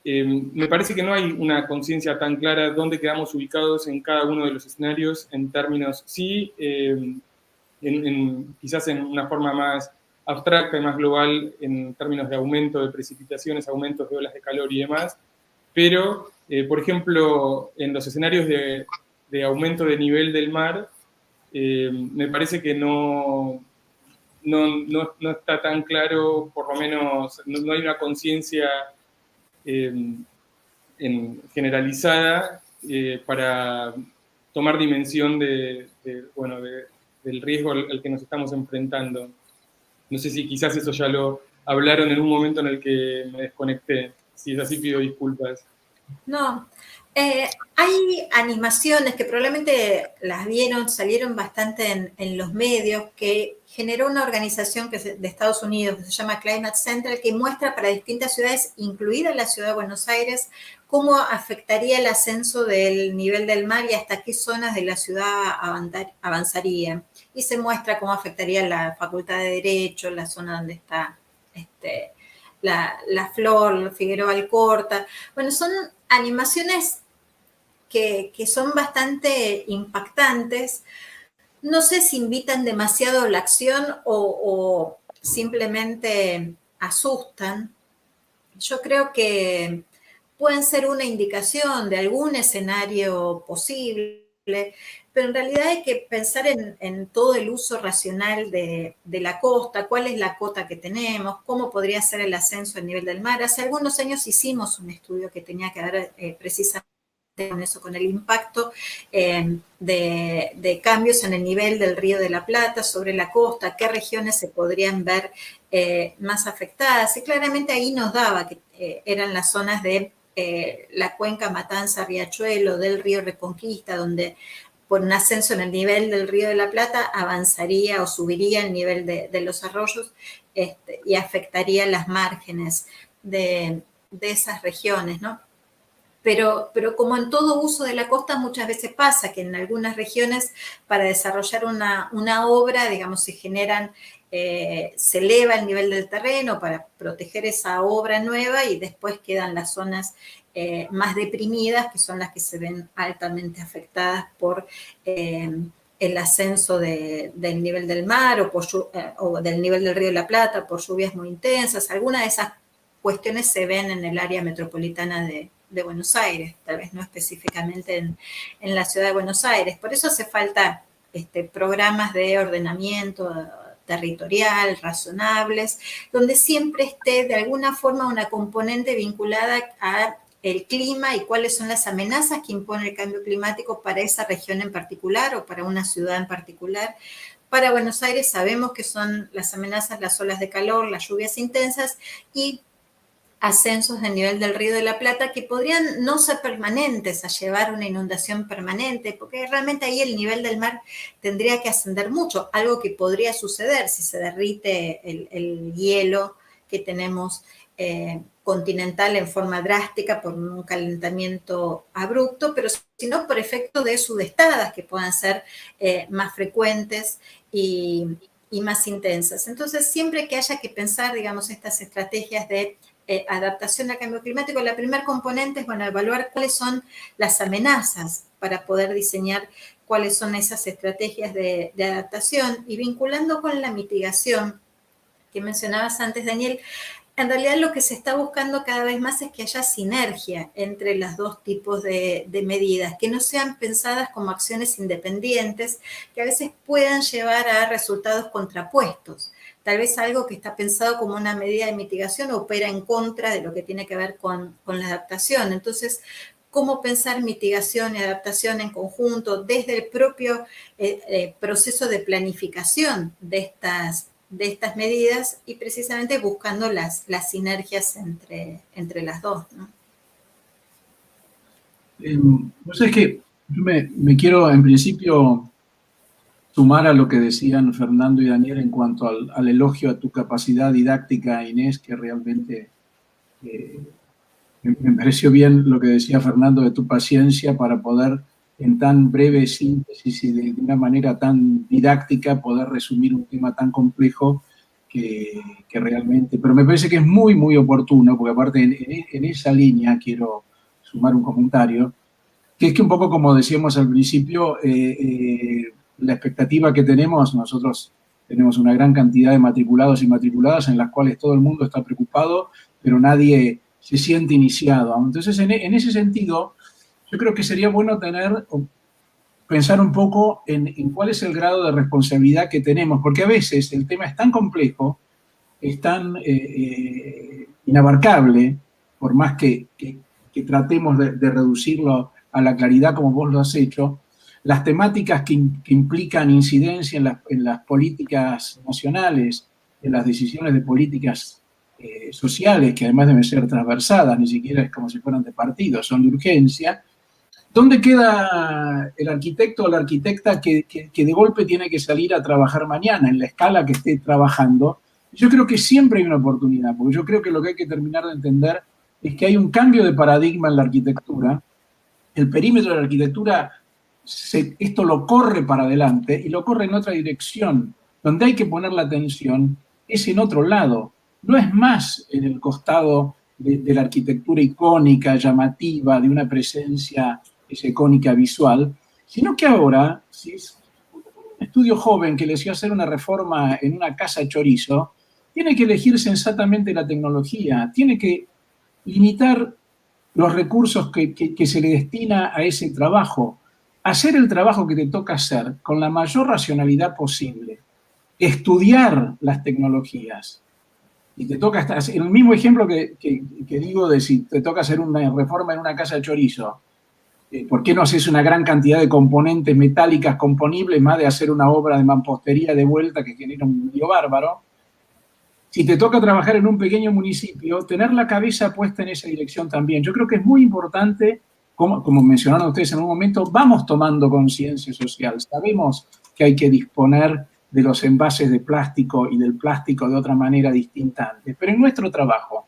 me parece que no hay una conciencia tan clara dónde quedamos ubicados en cada uno de los escenarios en términos, sí, quizás en una forma más abstracta y más global en términos de aumento de precipitaciones, aumentos de olas de calor y demás, pero, por ejemplo, en los escenarios de aumento de nivel del mar, me parece que no está tan claro, por lo menos no hay una conciencia generalizada para tomar dimensión del riesgo al que nos estamos enfrentando. No sé si quizás eso ya lo hablaron en un momento en el que me desconecté. Si es así, pido disculpas.
No, hay animaciones que probablemente las vieron, salieron bastante en los medios, que generó una organización que es de Estados Unidos que se llama Climate Central, que muestra para distintas ciudades, incluida la ciudad de Buenos Aires, cómo afectaría el ascenso del nivel del mar y hasta qué zonas de la ciudad avanzaría. Y se muestra cómo afectaría la Facultad de Derecho, la zona donde está la Flor, Figueroa Alcorta. Bueno, son animaciones que son bastante impactantes. No sé si invitan demasiado a la acción o simplemente asustan. Yo creo que pueden ser una indicación de algún escenario posible, pero en realidad hay que pensar en todo el uso racional de la costa, cuál es la cota que tenemos, cómo podría ser el ascenso del nivel del mar. Hace algunos años hicimos un estudio que tenía que ver precisamente con eso, con el impacto de cambios en el nivel del Río de la Plata sobre la costa, qué regiones se podrían ver más afectadas. Y claramente ahí nos daba que eran las zonas de la cuenca Matanza-Riachuelo, del río Reconquista, donde por un ascenso en el nivel del Río de la Plata avanzaría o subiría el nivel de los arroyos y afectaría las márgenes de esas regiones, ¿no? Pero como en todo uso de la costa muchas veces pasa que en algunas regiones para desarrollar una obra, digamos, se eleva el nivel del terreno para proteger esa obra nueva y después quedan las zonas más deprimidas, que son las que se ven altamente afectadas por el ascenso del nivel del mar o del nivel del Río de la Plata por lluvias muy intensas. Algunas de esas cuestiones se ven en el área metropolitana de Buenos Aires, tal vez no específicamente en la ciudad de Buenos Aires. Por eso hace falta programas de ordenamiento territorial, razonables, donde siempre esté de alguna forma una componente vinculada a el clima y cuáles son las amenazas que impone el cambio climático para esa región en particular o para una ciudad en particular. Para Buenos Aires sabemos que son las amenazas, las olas de calor, las lluvias intensas y ascensos del nivel del Río de la Plata que podrían no ser permanentes a llevar una inundación permanente, porque realmente ahí el nivel del mar tendría que ascender mucho, algo que podría suceder si se derrite el hielo que tenemos continental en forma drástica por un calentamiento abrupto, pero sino por efecto de sudestadas que puedan ser más frecuentes y más intensas. Entonces, siempre que haya que pensar, digamos, estas estrategias de adaptación al cambio climático, la primer componente es, bueno, evaluar cuáles son las amenazas para poder diseñar cuáles son esas estrategias de adaptación y vinculando con la mitigación que mencionabas antes, Daniel. En realidad lo que se está buscando cada vez más es que haya sinergia entre los dos tipos de medidas, que no sean pensadas como acciones independientes, que a veces puedan llevar a resultados contrapuestos. Tal vez algo que está pensado como una medida de mitigación opera en contra de lo que tiene que ver con la adaptación. Entonces, ¿cómo pensar mitigación y adaptación en conjunto desde el propio proceso de planificación de estas medidas y precisamente buscando las sinergias entre las dos, ¿no?
Pues es que yo me quiero en principio sumar a lo que decían Fernando y Daniel en cuanto al elogio a tu capacidad didáctica, Inés, que realmente me pareció bien lo que decía Fernando de tu paciencia para poder en tan breve síntesis y de una manera tan didáctica poder resumir un tema tan complejo
que realmente, pero me parece que es muy, muy oportuno, porque aparte en esa línea quiero sumar un comentario, que es que un poco como decíamos al principio, la expectativa que tenemos, nosotros tenemos una gran cantidad de matriculados y matriculadas en las cuales todo el mundo está preocupado, pero nadie se siente iniciado. Entonces, en ese sentido, yo creo que sería bueno pensar un poco en cuál es el grado de responsabilidad que tenemos, porque a veces el tema es tan complejo, es tan inabarcable, por más que tratemos de reducirlo a la claridad como vos lo has hecho, las temáticas que implican incidencia en las políticas nacionales, en las decisiones de políticas sociales, que además deben ser transversadas, ni siquiera es como si fueran de partido, son de urgencia. ¿Dónde queda el arquitecto o la arquitecta que de golpe tiene que salir a trabajar mañana, en la escala que esté trabajando? Yo creo que siempre hay una oportunidad, porque yo creo que lo que hay que terminar de entender es que hay un cambio de paradigma en la arquitectura. El perímetro de la arquitectura, esto lo corre para adelante y lo corre en otra dirección. Donde hay que poner la atención es en otro lado. No es más en el costado de la arquitectura icónica, llamativa, de una presencia icónica visual, sino que ahora, si es un estudio joven que le desea hacer una reforma en una casa chorizo, tiene que elegir sensatamente la tecnología, tiene que limitar los recursos que se le destina a ese trabajo, hacer el trabajo que te toca hacer con la mayor racionalidad posible, estudiar las tecnologías. Y te toca, en el mismo ejemplo que digo de si te toca hacer una reforma en una casa de chorizo, ¿por qué no haces una gran cantidad de componentes metálicas componibles más de hacer una obra de mampostería de vuelta que genera un lío bárbaro? Si te toca trabajar en un pequeño municipio, tener la cabeza puesta en esa dirección también. Yo creo que es muy importante, como mencionaron ustedes en un momento, vamos tomando conciencia social. Sabemos que hay que disponer de los envases de plástico y del plástico de otra manera distinta antes. Pero en nuestro trabajo,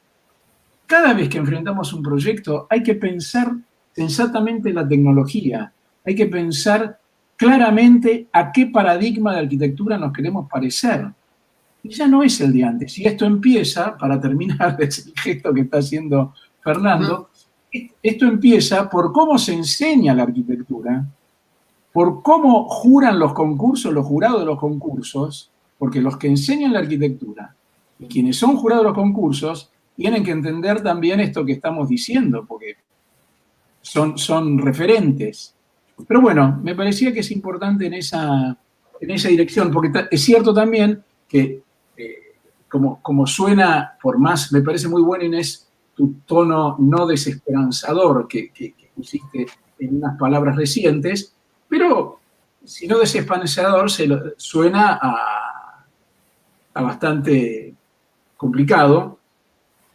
cada vez que enfrentamos un proyecto, hay que pensar sensatamente en la tecnología. Hay que pensar claramente a qué paradigma de arquitectura nos queremos parecer. Y ya no es el de antes. Y esto empieza, para terminar, es el gesto que está haciendo Fernando, esto empieza por cómo se enseña la arquitectura, por cómo juran los concursos, los jurados de los concursos, porque los que enseñan la arquitectura y quienes son jurados de los concursos tienen que entender también esto que estamos diciendo, porque son referentes. Pero bueno, me parecía que es importante en esa dirección, porque es cierto también que como suena, por más, me parece muy bueno, Inés, tu tono no desesperanzador que pusiste en unas palabras recientes, pero si no desesperanzador, suena a bastante complicado.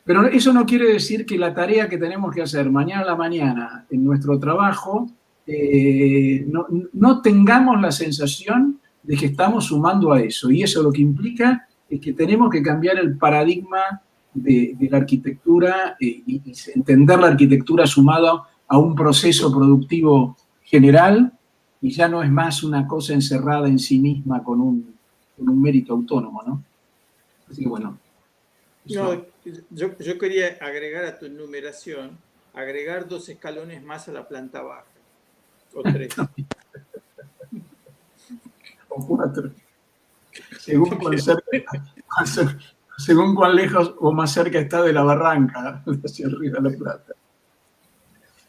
Pero eso no quiere decir que la tarea que tenemos que hacer mañana a la mañana en nuestro trabajo no tengamos la sensación de que estamos sumando a eso. Y eso lo que implica es que tenemos que cambiar el paradigma de la arquitectura y entender la arquitectura sumada a un proceso productivo general y ya no es más una cosa encerrada en sí misma con un mérito autónomo, ¿no? Así que bueno.
No, yo quería agregar a tu enumeración, agregar 2 escalones más a la planta baja, o 3.
O 4. Según cuán lejos o más cerca está de la barranca hacia el Río de la Plata.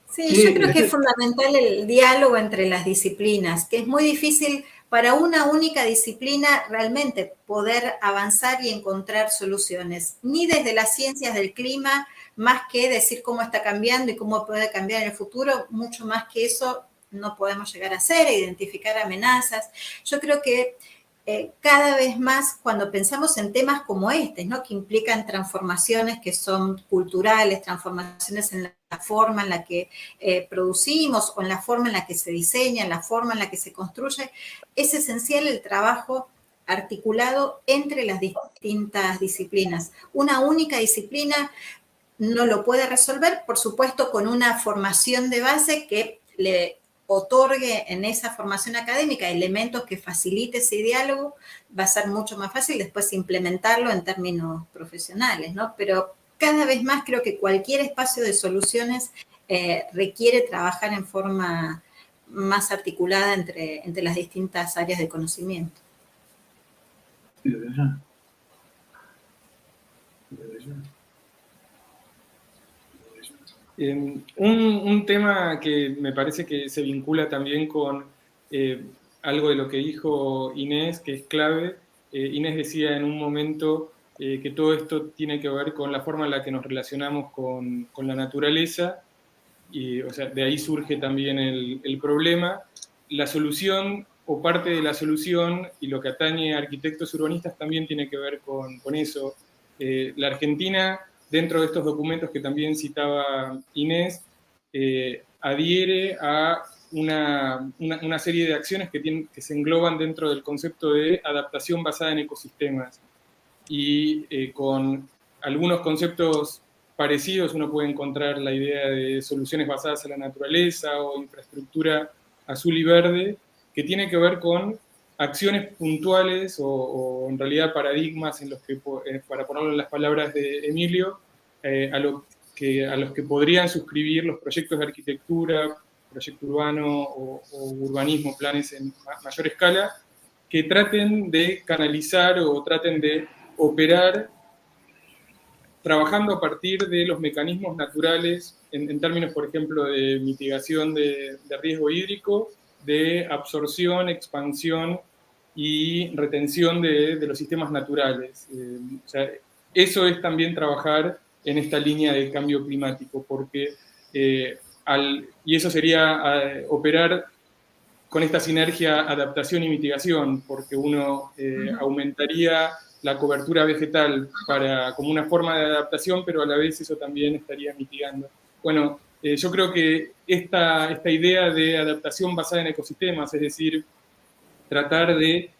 Sí, yo creo que es fundamental el diálogo entre las disciplinas, que es muy difícil para una única disciplina realmente poder avanzar y encontrar soluciones, ni desde las ciencias del clima, más que decir cómo está cambiando y cómo puede cambiar en el futuro, mucho más que eso no podemos llegar a hacer, identificar amenazas. Yo creo que cada vez más cuando pensamos en temas como este, ¿no? Que implican transformaciones que son culturales, transformaciones en la forma en la que producimos o en la forma en la que se diseña, en la forma en la que se construye, es esencial el trabajo articulado entre las distintas disciplinas. Una única disciplina no lo puede resolver, por supuesto, con una formación de base que le otorgue en esa formación académica elementos que facilite ese diálogo, va a ser mucho más fácil después implementarlo en términos profesionales, ¿no? Pero cada vez más creo que cualquier espacio de soluciones requiere trabajar en forma más articulada entre las distintas áreas de conocimiento.
Sí, de verdad.
Un tema que me parece que se vincula también con algo de lo que dijo Inés, que es clave. Inés decía en un momento que todo esto tiene que ver con la forma en la que nos relacionamos con la naturaleza, y o sea, de ahí surge también el problema. La solución, o parte de la solución, y lo que atañe a arquitectos urbanistas también tiene que ver con eso. La Argentina, dentro de estos documentos que también citaba Inés, adhiere a una serie de acciones que se engloban dentro del concepto de adaptación basada en ecosistemas. Y con algunos conceptos parecidos uno puede encontrar la idea de soluciones basadas en la naturaleza o infraestructura azul y verde, que tiene que ver con acciones puntuales o en realidad paradigmas en los que, para ponerlo en las palabras de Emilio, a los que podrían suscribir los proyectos de arquitectura, proyecto urbano o urbanismo, planes en mayor escala, que traten de canalizar o traten de operar trabajando a partir de los mecanismos naturales en términos, por ejemplo, de mitigación de riesgo hídrico, de absorción, expansión y retención de los sistemas naturales. O sea, eso es también trabajar en esta línea de cambio climático, porque y eso sería operar con esta sinergia adaptación y mitigación, porque uno aumentaría la cobertura vegetal como una forma de adaptación, pero a la vez eso también estaría mitigando. Bueno, yo creo que esta idea de adaptación basada en ecosistemas, es decir, tratar de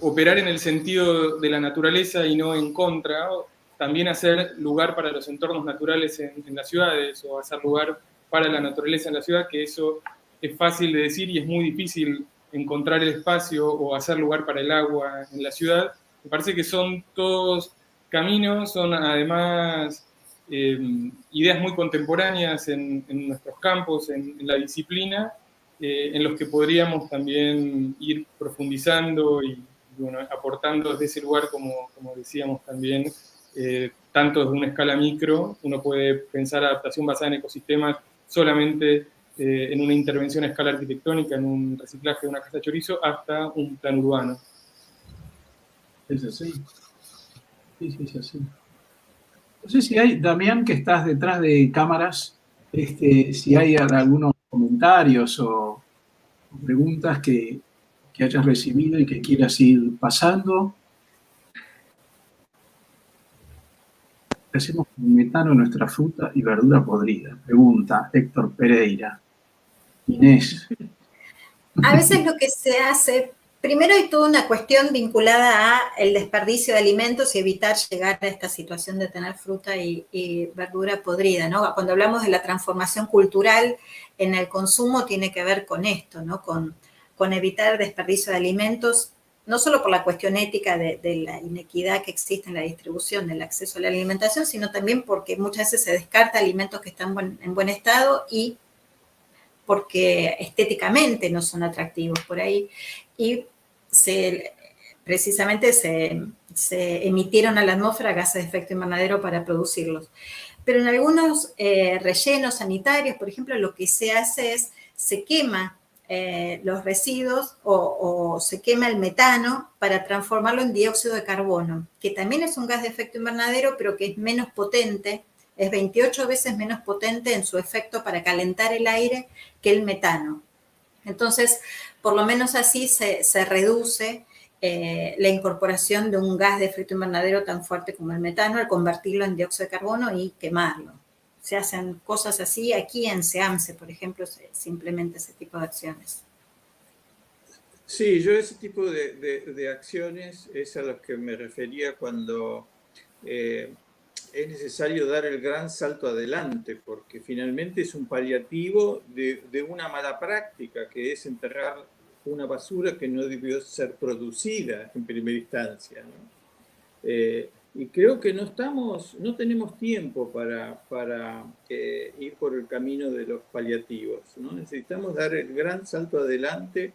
operar en el sentido de la naturaleza y no en contra, también hacer lugar para los entornos naturales en las ciudades, o hacer lugar para la naturaleza en la ciudad, que eso es fácil de decir y es muy difícil encontrar el espacio o hacer lugar para el agua en la ciudad. Me parece que son todos caminos, son además ideas muy contemporáneas en nuestros campos, en la disciplina, en los que podríamos también ir profundizando y bueno, aportando desde ese lugar, como decíamos también, tanto desde una escala micro. Uno puede pensar adaptación basada en ecosistemas solamente en una intervención a escala arquitectónica, en un reciclaje de una casa chorizo, hasta un plan urbano.
Es así. Sí, es así. No sé si hay, Damián, que estás detrás de cámaras, si hay algunos comentarios o preguntas que hayas recibido y que quieras ir pasando. Hacemos con metano nuestra fruta y verdura podrida. Pregunta Héctor Pereira. Inés.
A veces lo que se hace, primero hay toda una cuestión vinculada al desperdicio de alimentos y evitar llegar a esta situación de tener fruta y verdura podrida, ¿no? Cuando hablamos de la transformación cultural en el consumo, tiene que ver con esto, ¿no? Con evitar desperdicio de alimentos, no solo por la cuestión ética de la inequidad que existe en la distribución del acceso a la alimentación, sino también porque muchas veces se descarta alimentos que están en buen estado y porque estéticamente no son atractivos por ahí, y precisamente se emitieron a la atmósfera gases de efecto invernadero para producirlos. Pero en algunos rellenos sanitarios, por ejemplo, lo que se hace es, se quema los residuos o se quema el metano para transformarlo en dióxido de carbono, que también es un gas de efecto invernadero, pero que es menos potente, es 28 veces menos potente en su efecto para calentar el aire que el metano. Entonces, por lo menos así se reduce la incorporación de un gas de efecto invernadero tan fuerte como el metano al convertirlo en dióxido de carbono y quemarlo. Se hacen cosas así. Aquí en SEAMSE, por ejemplo, se implementa ese tipo de acciones.
Sí, yo ese tipo de acciones es a las que me refería cuando es necesario dar el gran salto adelante, porque finalmente es un paliativo de una mala práctica, que es enterrar una basura que no debió ser producida en primera instancia, ¿no? Y creo que no tenemos tiempo para ir por el camino de los paliativos, ¿no? Necesitamos dar el gran salto adelante.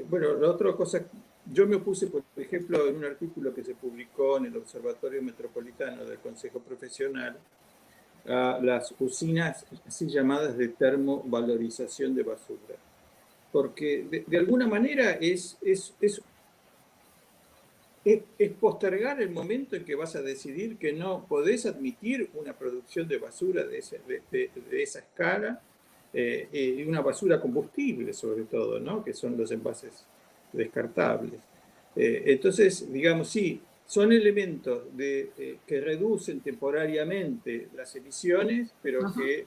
Bueno, la otra cosa, yo me opuse, por ejemplo, en un artículo que se publicó en el Observatorio Metropolitano del Consejo Profesional, a las usinas así llamadas de termovalorización de basura. Porque de alguna manera es postergar el momento en que vas a decidir que no podés admitir una producción de basura de esa escala, y una basura combustible sobre todo, ¿no? Que son los envases descartables. Entonces, digamos, sí, son elementos que reducen temporariamente las emisiones, pero que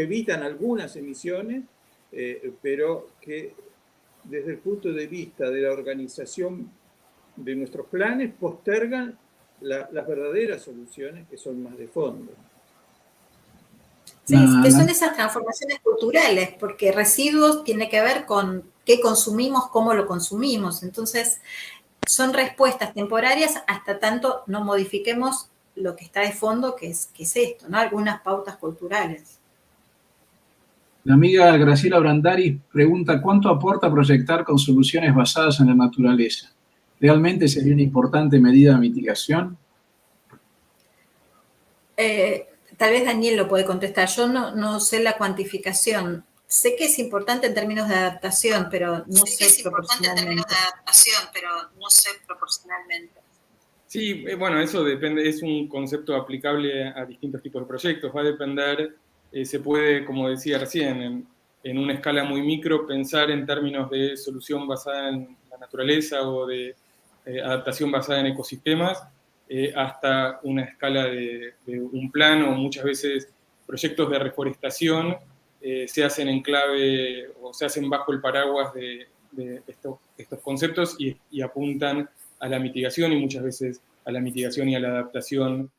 evitan algunas emisiones, pero que desde el punto de vista de la organización de nuestros planes postergan las verdaderas soluciones, que son más de fondo.
Sí, que son esas transformaciones culturales, porque residuos tiene que ver con qué consumimos, cómo lo consumimos. Entonces, son respuestas temporarias hasta tanto no modifiquemos lo que está de fondo, que es esto, ¿no? Algunas pautas culturales.
La amiga Graciela Brandari pregunta, ¿cuánto aporta proyectar con soluciones basadas en la naturaleza? ¿Realmente sería una importante medida de mitigación?
Tal vez Daniel lo puede contestar. Yo no sé la cuantificación. Sé que es importante en términos de adaptación, pero no sé proporcionalmente.
Sí, bueno, eso depende, es un concepto aplicable a distintos tipos de proyectos. Va a depender, se puede, como decía recién, en una escala muy micro, pensar en términos de solución basada en la naturaleza o de adaptación basada en ecosistemas, hasta una escala de un plan, o muchas veces proyectos de reforestación se hacen en clave o se hacen bajo el paraguas de estos conceptos y apuntan a la mitigación, y muchas veces a la mitigación y a la adaptación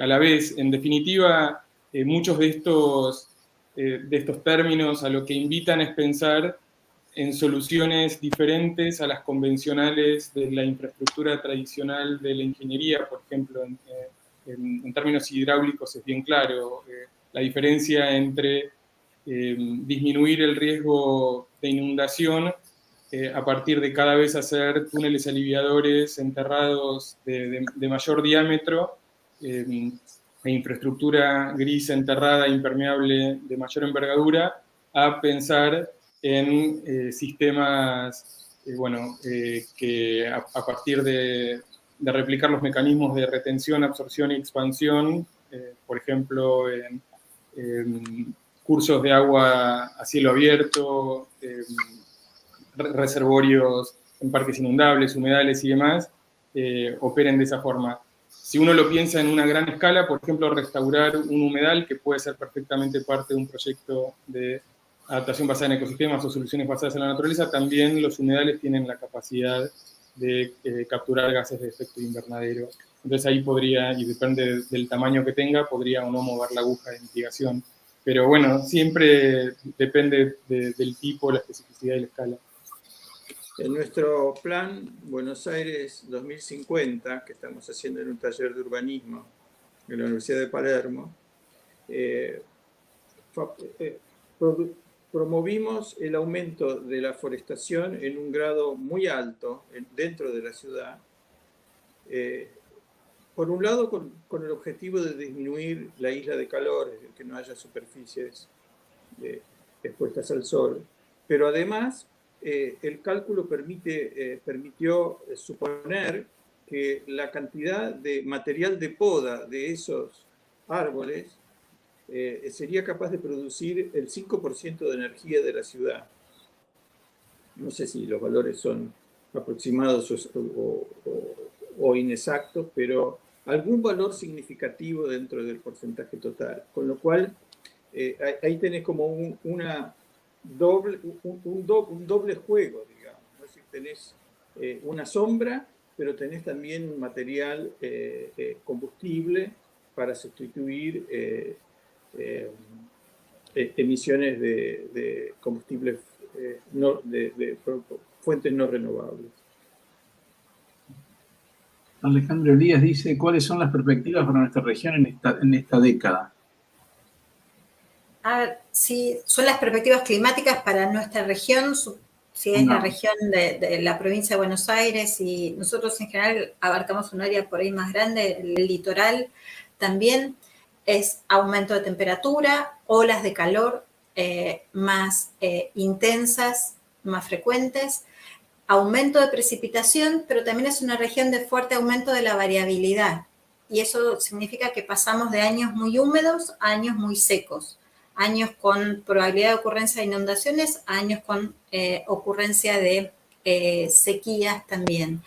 a la vez. En definitiva, muchos de estos términos a lo que invitan es pensar en soluciones diferentes a las convencionales de la infraestructura tradicional de la ingeniería. Por ejemplo, en términos hidráulicos es bien claro la diferencia entre disminuir el riesgo de inundación a partir de cada vez hacer túneles aliviadores enterrados de mayor diámetro, e infraestructura gris enterrada, impermeable de mayor envergadura, a pensar en sistemas que a partir de replicar los mecanismos de retención, absorción y expansión, por ejemplo, en cursos de agua a cielo abierto, reservorios en parques inundables, humedales y demás, operen de esa forma. Si uno lo piensa en una gran escala, por ejemplo, restaurar un humedal, que puede ser perfectamente parte de un proyecto de adaptación basada en ecosistemas o soluciones basadas en la naturaleza, también los humedales tienen la capacidad de capturar gases de efecto invernadero. Entonces ahí podría, y depende del tamaño que tenga, podría o no mover la aguja de mitigación. Pero bueno, siempre depende del tipo, la especificidad y la escala.
En nuestro plan Buenos Aires 2050, que estamos haciendo en un taller de urbanismo en la Universidad de Palermo, promovimos el aumento de la forestación en un grado muy alto dentro de la ciudad, por un lado con el objetivo de disminuir la isla de calor, es decir, que no haya superficies expuestas al sol, pero además el cálculo permitió suponer que la cantidad de material de poda de esos árboles sería capaz de producir el 5% de energía de la ciudad. No sé si los valores son aproximados o inexactos, pero algún valor significativo dentro del porcentaje total. Con lo cual, ahí tenés como un doble juego, digamos. Es decir, tenés una sombra pero tenés también material combustible para sustituir emisiones de combustibles de fuentes no renovables.
Alejandro Elías dice, ¿cuáles son las perspectivas para nuestra región en esta década?
A ver, si son las perspectivas climáticas para nuestra región, si es la región de la provincia de Buenos Aires, y nosotros en general abarcamos un área por ahí más grande, el litoral, también es aumento de temperatura, olas de calor más intensas, más frecuentes, aumento de precipitación, pero también es una región de fuerte aumento de la variabilidad. Y eso significa que pasamos de años muy húmedos a años muy secos, años con probabilidad de ocurrencia de inundaciones, a años con ocurrencia de sequías también.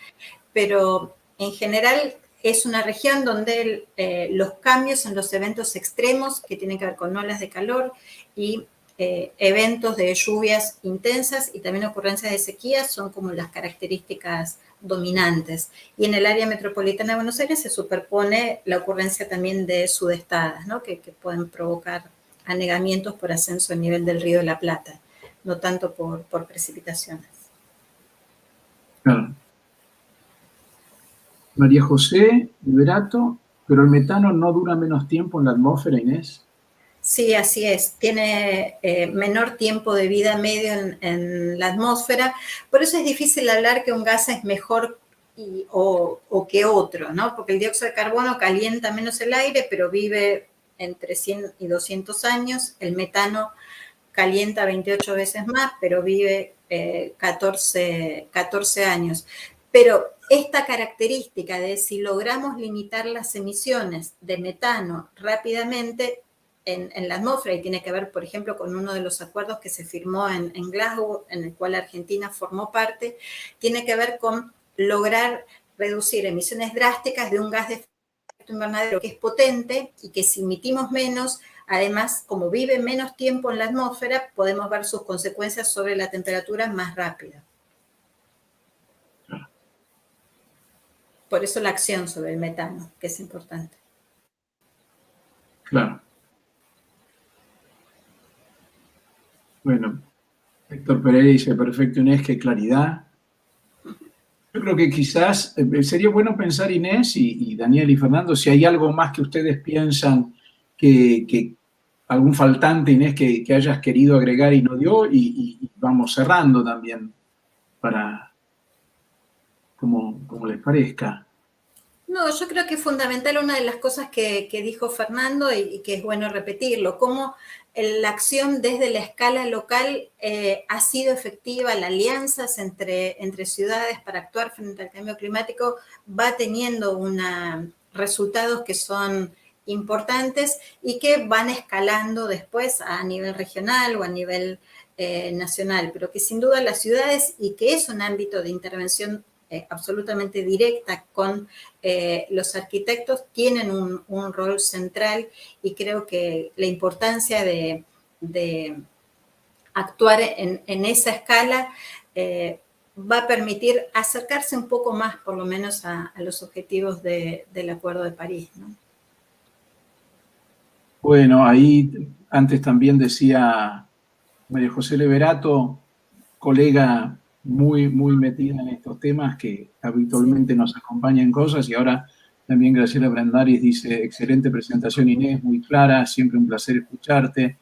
Pero en general es una región donde los cambios en los eventos extremos, que tienen que ver con olas de calor y eventos de lluvias intensas y también ocurrencias de sequías, son como las características dominantes. Y en el área metropolitana de Buenos Aires se superpone la ocurrencia también de sudestadas, ¿no? que pueden provocar anegamientos por ascenso a nivel del Río de la Plata, no tanto por precipitaciones.
Claro. María José Liberato, pero el metano no dura menos tiempo en la atmósfera, Inés.
Sí, así es. Tiene menor tiempo de vida medio en la atmósfera. Por eso es difícil hablar que un gas es mejor o que otro, ¿no? Porque el dióxido de carbono calienta menos el aire, pero vive entre 100 y 200 años. El metano calienta 28 veces más, pero vive 14 años. Pero esta característica de si logramos limitar las emisiones de metano rápidamente en la atmósfera, y tiene que ver, por ejemplo, con uno de los acuerdos que se firmó en Glasgow, en el cual Argentina formó parte, tiene que ver con lograr reducir emisiones drásticas de un gas de efecto invernadero que es potente y que si emitimos menos, además, como vive menos tiempo en la atmósfera, podemos ver sus consecuencias sobre la temperatura más rápida. Por eso la acción sobre el metano, que es importante.
Claro. Bueno, Héctor Pereira dice, perfecto, Inés, qué claridad. Yo creo que quizás sería bueno pensar, Inés y Daniel y Fernando, si hay algo más que ustedes piensan que algún faltante, Inés, que hayas querido agregar y no dio, y vamos cerrando también para como les parezca.
No, yo creo que es fundamental una de las cosas que dijo Fernando y que es bueno repetirlo, cómo la acción desde la escala local ha sido efectiva, las alianzas entre ciudades para actuar frente al cambio climático va teniendo resultados que son importantes y que van escalando después a nivel regional o a nivel nacional, pero que sin duda las ciudades, y que es un ámbito de intervención absolutamente directa con los arquitectos, tienen un rol central, y creo que la importancia de actuar en esa escala va a permitir acercarse un poco más, por lo menos, a los objetivos del Acuerdo de París, ¿no?
Bueno, ahí antes también decía María José Liberato, colega muy metida en estos temas, que habitualmente nos acompaña en cosas, y ahora también Graciela Brandaris dice, excelente presentación, Inés, muy clara, siempre un placer escucharte.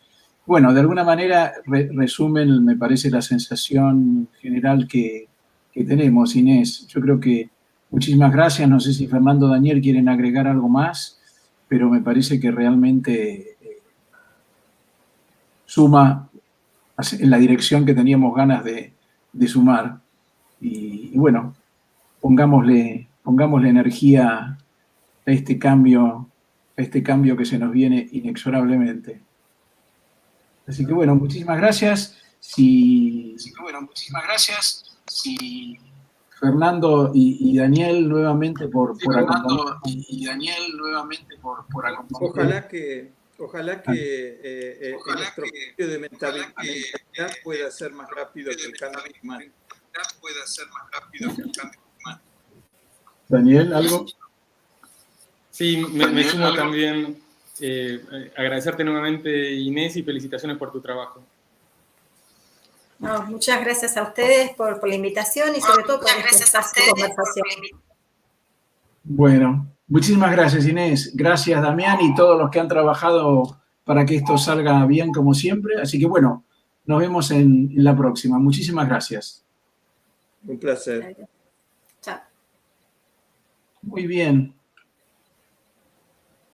Bueno, de alguna manera resumen, me parece, la sensación general que tenemos, Inés. Yo creo que muchísimas gracias, no sé si Fernando o Daniel quieren agregar algo más, pero me parece que realmente suma en la dirección que teníamos ganas de sumar. Y bueno, pongámosle energía a este cambio que se nos viene inexorablemente. Así que bueno, muchísimas gracias. Fernando y Daniel nuevamente por acompañarnos.
Ojalá que nuestro cambio de mentalidad pueda ser más rápido que el cambio climático.
Daniel, ¿algo?
Sí, me sumo también. Agradecerte nuevamente, Inés, y felicitaciones por tu trabajo.
No, muchas gracias a ustedes por la invitación y sobre todo por este espacio de conversación.
Bueno, muchísimas gracias, Inés. Gracias, Damián, y todos los que han trabajado para que esto salga bien como siempre. Así que bueno, nos vemos en la próxima. Muchísimas gracias.
Un placer.
Chao.
Muy bien.